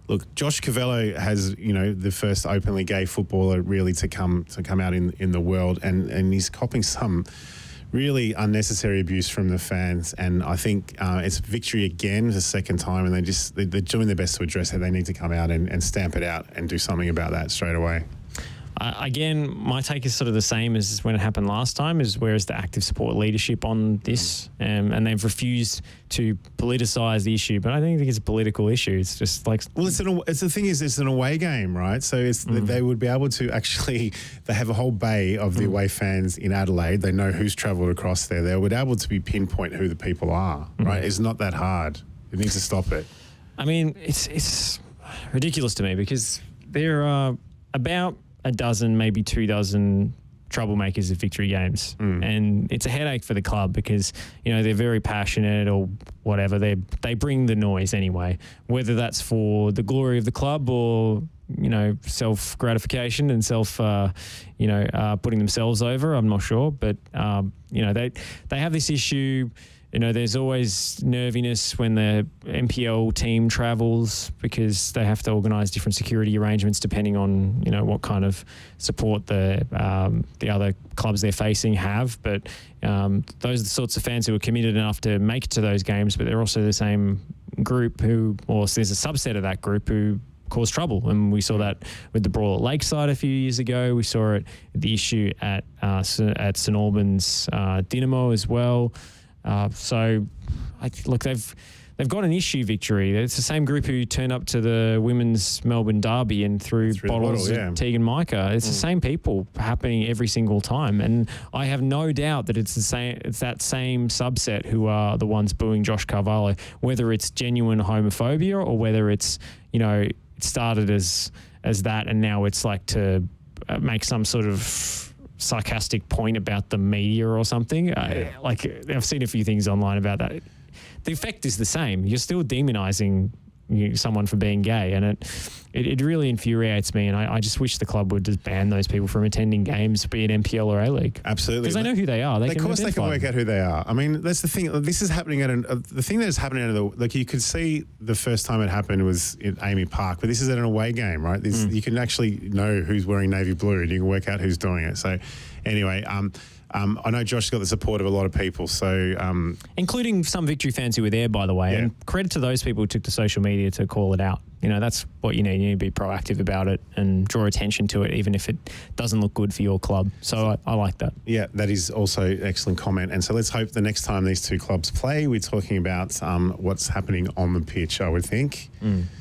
Look, Josh Cavello has, the first openly gay footballer really to come out in the world, and he's copping some really unnecessary abuse from the fans. And I think it's Victory again the second time, and they're doing their best to address it. They need to come out and stamp it out and do something about that straight away. Again, my take is sort of the same as when it happened last time, is where's the active support leadership on this? And they've refused to politicise the issue, but I don't think it's a political issue. It's just like... Well, it's the thing is, it's an away game, right? So they would be able to actually... They have a whole bay of the away fans in Adelaide. They know who's travelled across there. They would be able to pinpoint who the people are, right? It's not that hard. It needs to stop it. I mean, it's ridiculous to me because there are about a dozen, maybe 2 dozen troublemakers at Victory games. And it's a headache for the club because, they're very passionate or whatever. They bring the noise anyway, whether that's for the glory of the club or, self-gratification and putting themselves over. I'm not sure. But, they have this issue. There's always nerviness when the NPL team travels because they have to organise different security arrangements depending on, what kind of support the other clubs they're facing have. But those are the sorts of fans who are committed enough to make it to those games, but they're also the same group there's a subset of that group who cause trouble. And we saw that with the brawl at Lakeside a few years ago. We saw it with the issue at St Albans Dynamo as well. They've got an issue, Victory. It's the same group who turned up to the women's Melbourne derby and threw bottles at Tegan Micah. It's the same people happening every single time. And I have no doubt that it's that same subset who are the ones booing Josh Carvalho, whether it's genuine homophobia or whether it's, it started as that and now it's like to make some sort of sarcastic point about the media or something. I've seen a few things online about that. The effect is the same. You're still demonising someone for being gay, and it really infuriates me, and I just wish the club would just ban those people from attending games, be it NPL or A-League. Absolutely. Because they know who they are. Of course they can work out who they are. I mean, that's the thing. This is happening the thing that is happening you could see the first time it happened was in Amy Park, but this is at an away game, right? You can actually know who's wearing navy blue and you can work out who's doing it. So anyway, I know Josh got the support of a lot of people, so... including some Victory fans who were there, by the way. Yeah. And credit to those people who took to social media to call it out. That's what you need. You need to be proactive about it and draw attention to it, even if it doesn't look good for your club. So I like that. Yeah, that is also an excellent comment. And so let's hope the next time these two clubs play, we're talking about what's happening on the pitch, I would think.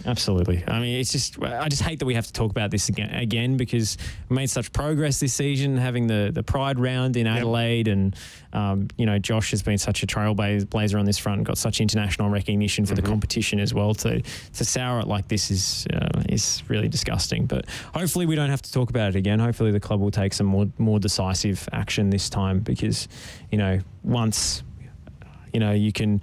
Absolutely. I mean, I just hate that we have to talk about this again because we made such progress this season, having the Pride round in Adelaide and Josh has been such a trailblazer on this front and got such international recognition for the competition as well. To sour it like this is really disgusting. But hopefully we don't have to talk about it again. Hopefully the club will take some more decisive action this time, because, once, you can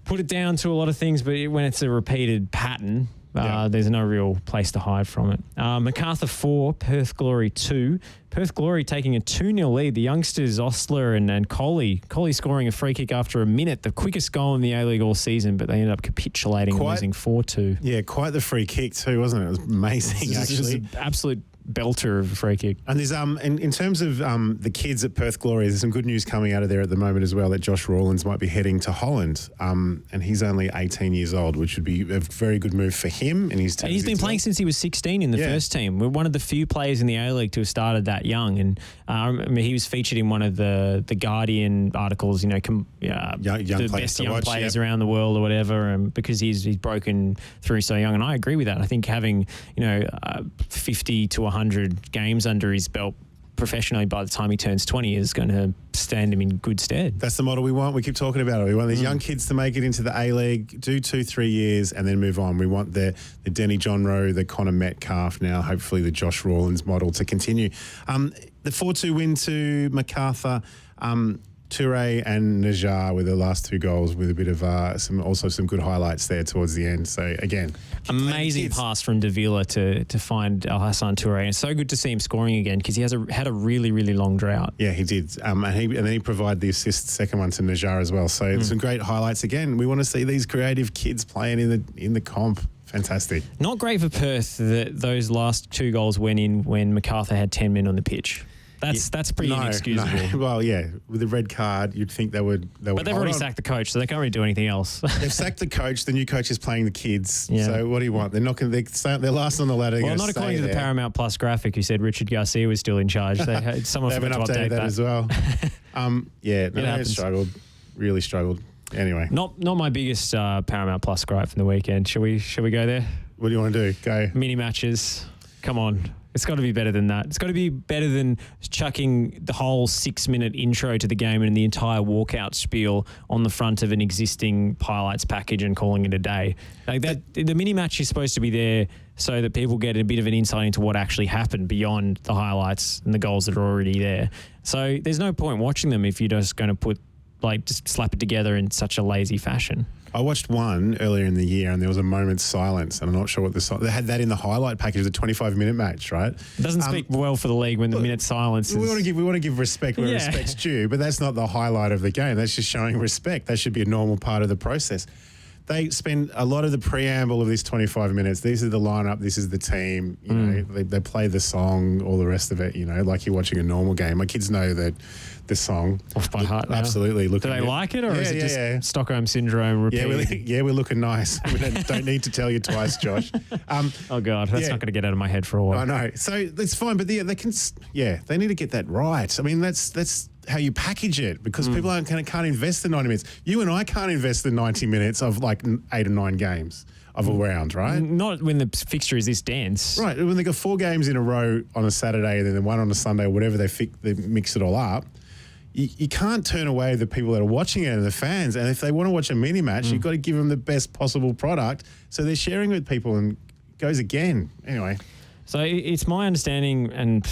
put it down to a lot of things, but when it's a repeated pattern, there's no real place to hide from it. MacArthur 4, Perth Glory 2. Perth Glory taking a 2-0 lead. The youngsters, Ostler and Coley scoring a free kick after a minute, the quickest goal in the A-League all season, but they ended up capitulating and losing 4-2. Yeah, quite the free kick too, wasn't it? It was amazing, actually. It was an absolute belter of a free kick. And there's in terms of the kids at Perth Glory, there's some good news coming out of there at the moment as well, that Josh Rawlins might be heading to Holland, and he's only 18 years old, which would be a very good move for him. And he's been playing since he was 16 in the first team. We're one of the few players in the A-League to have started that young, and I remember he was featured in one of the Guardian articles, young the best young players around the world or whatever, because he's broken through so young. And I agree with that. I think having 50 to 100 games under his belt professionally by the time he turns 20 is going to stand him in good stead. That's the model we want. We keep talking about it. We want these young kids to make it into the A-League, do 2-3 years, and then move on. We want the Denny John Rowe, the Connor Metcalf, now hopefully the Josh Rawlins model to continue. The 4-2 win to MacArthur, Toure and Najjar were the last two goals, with a bit of some good highlights there towards the end. So again, amazing pass from Davila to find Al Hassan Toure, and it's so good to see him scoring again, because he had a really, really long drought. Yeah, he did, and then he provided the assist, second one to Najjar as well. So some great highlights again. We want to see these creative kids playing in the comp. Fantastic. Not great for Perth that those last two goals went in when MacArthur had 10 men on the pitch. That's pretty inexcusable. No. Well, yeah, with the red card, you'd think they would. But they've already sacked the coach, so they can't really do anything else. They've sacked the coach. The new coach is playing the kids. Yeah. So what do you want? They're not going. They're last on the ladder. Well, not according to the Paramount Plus graphic, who said Richard Garcia was still in charge. Someone forgot to update that as well. They struggled. Really struggled. Anyway, not my biggest Paramount Plus gripe from the weekend. Shall we go there? What do you want to do? Go. Mini matches. Come on. It's got to be better than that. It's got to be better than chucking the whole 6-minute intro to the game and the entire walkout spiel on the front of an existing highlights package and calling it a day. Like that, the mini match is supposed to be there so that people get a bit of an insight into what actually happened beyond the highlights and the goals that are already there. So there's no point watching them if you're just going to just slap it together in such a lazy fashion. I watched one earlier in the year, and there was a moment's silence, and I'm not sure what they had that in the highlight package, the 25-minute match, right? It doesn't speak well for the league when the minute's silence is... We want to give respect where respect's due, but that's not the highlight of the game. That's just showing respect. That should be a normal part of the process. They spend a lot of the preamble of this 25 minutes. These are the lineup. This is the team. You know, they play the song, all the rest of it. You know, like you're watching a normal game. My kids know that the song off by heart. Now. Absolutely. Do they like it, or is it just Stockholm syndrome? Repeating? Yeah, we're looking nice. We don't need to tell you twice, Josh. Oh God, that's not going to get out of my head for a while. I know. So it's fine, but they can. Yeah, they need to get that right. I mean, that's how you package it, because people can't invest the 90 minutes. You and I can't invest the 90 minutes of like 8 or 9 games of a round, right? Not when the fixture is this dense. Right. When they got 4 games in a row on a Saturday and then one on a Sunday or whatever, they mix it all up. You can't turn away the people that are watching it and the fans. And if they want to watch a mini match, you've got to give them the best possible product. So they're sharing with people, and it goes again. Anyway. So it's my understanding, and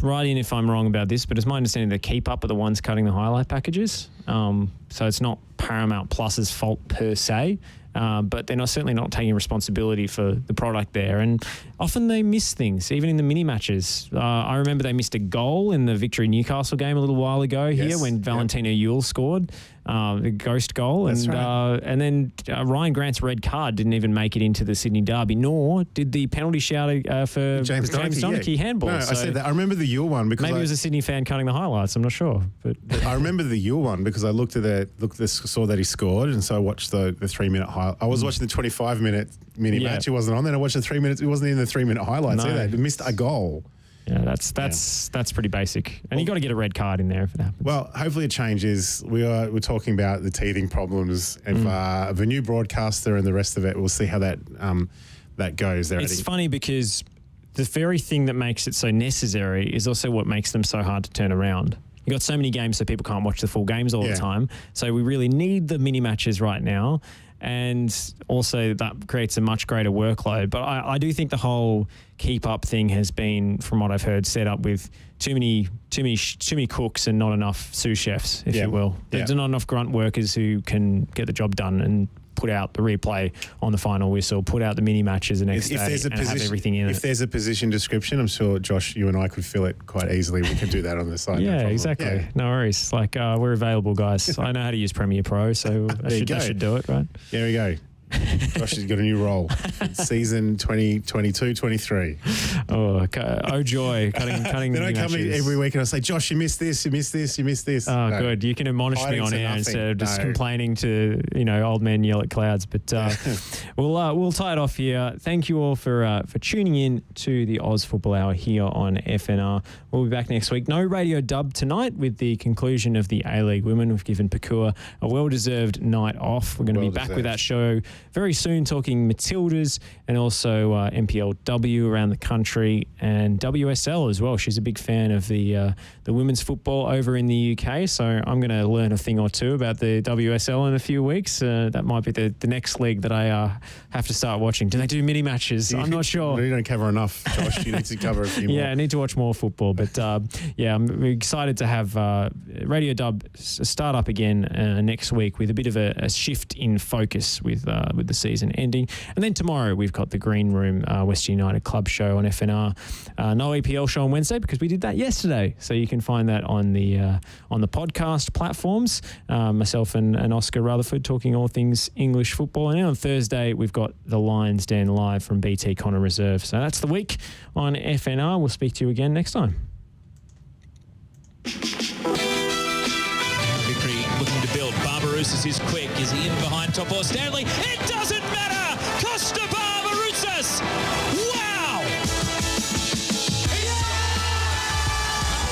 write in if I'm wrong about this, but it's my understanding that Keep Up are the ones cutting the highlight packages. So it's not Paramount Plus's fault per se, but they're certainly not taking responsibility for the product there. And often they miss things, even in the mini matches. I remember they missed a goal in the Victory Newcastle game a little while ago here when Valentino Yule scored. The ghost goal. That's right. And then Ryan Grant's red card didn't even make it into the Sydney Derby, nor did the penalty shout for James Donachie handball. No, I said that. I remember the Yule one because maybe it was a Sydney fan cutting the highlights. I'm not sure, but I remember the Yule one because I saw that he scored, and so I watched the 3-minute highlight. I was watching the 25-minute mini match. It wasn't on. Then I watched the 3 minutes. It wasn't in the 3-minute highlights either. It missed a goal. Yeah, that's pretty basic. And you got to get a red card in there if it happens. Well, hopefully it changes. We're talking about the teething problems of a new broadcaster and the rest of it. We'll see how that goes there. It's funny because the very thing that makes it so necessary is also what makes them so hard to turn around. We've got so many games so people can't watch the full games all the time. So we really need the mini matches right now. And also that creates a much greater workload. But I do think the whole keep up thing has been, from what I've heard, set up with too many cooks and not enough sous chefs, if you will. There's not enough grunt workers who can get the job done and put out the replay on the final whistle, put out the mini matches the next day, and have everything in it. If there's a position description, I'm sure, Josh, you and I could fill it quite easily. We can do that on the site. Yeah, exactly. Yeah. No worries. Like, we're available, guys. I know how to use Premiere Pro, so I should do it, right? There we go. Josh has got a new role. Season 2022-23. Oh joy. Cutting Then I come in every week and I say, Josh, you missed this, you missed this, you missed this. Oh, no. Good. You can admonish me on air instead of just complaining to, old men yell at clouds. But we'll tie it off here. Thank you all for tuning in to the Oz Football Hour here on FNR. We'll be back next week. No radio dub tonight with the conclusion of the A-League Women. We've given Pakua a well-deserved night off. We're going to be back with that show very soon, talking Matildas and also MPLW around the country and WSL as well. She's a big fan of the women's football over in the UK, so I'm going to learn a thing or two about the WSL in a few weeks. That might be the next league that I have to start watching. Do they do mini matches? I'm not sure. You don't cover enough, Josh. You need to cover a few more. Yeah, I need to watch more football. But I'm excited to have Radio Dub start up again next week with a bit of a shift in focus with the season ending. And then tomorrow we've got the Green Room West United Club show on FNR. No EPL show on Wednesday because we did that yesterday. So you can find that on the podcast platforms. Myself and Oscar Rutherford talking all things English football. And then on Thursday we've got the Lions Den live from BT Connor Reserve. So that's the week on FNR. We'll speak to you again next time. Vickery looking to build. Barbarouses is quick. Is he in behind Topo Stanley? It doesn't matter! Costa Barbarouses! Wow!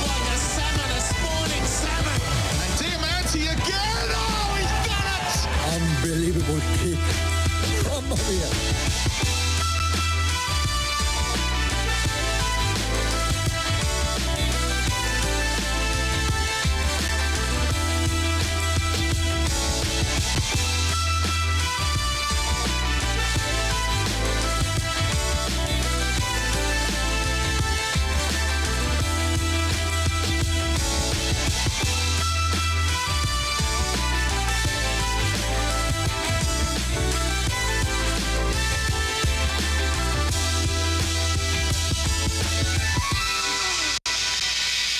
Like a salmon, a spawning salmon. And Diamanti again! Oh, he's done it! Unbelievable kick. Mamma mia.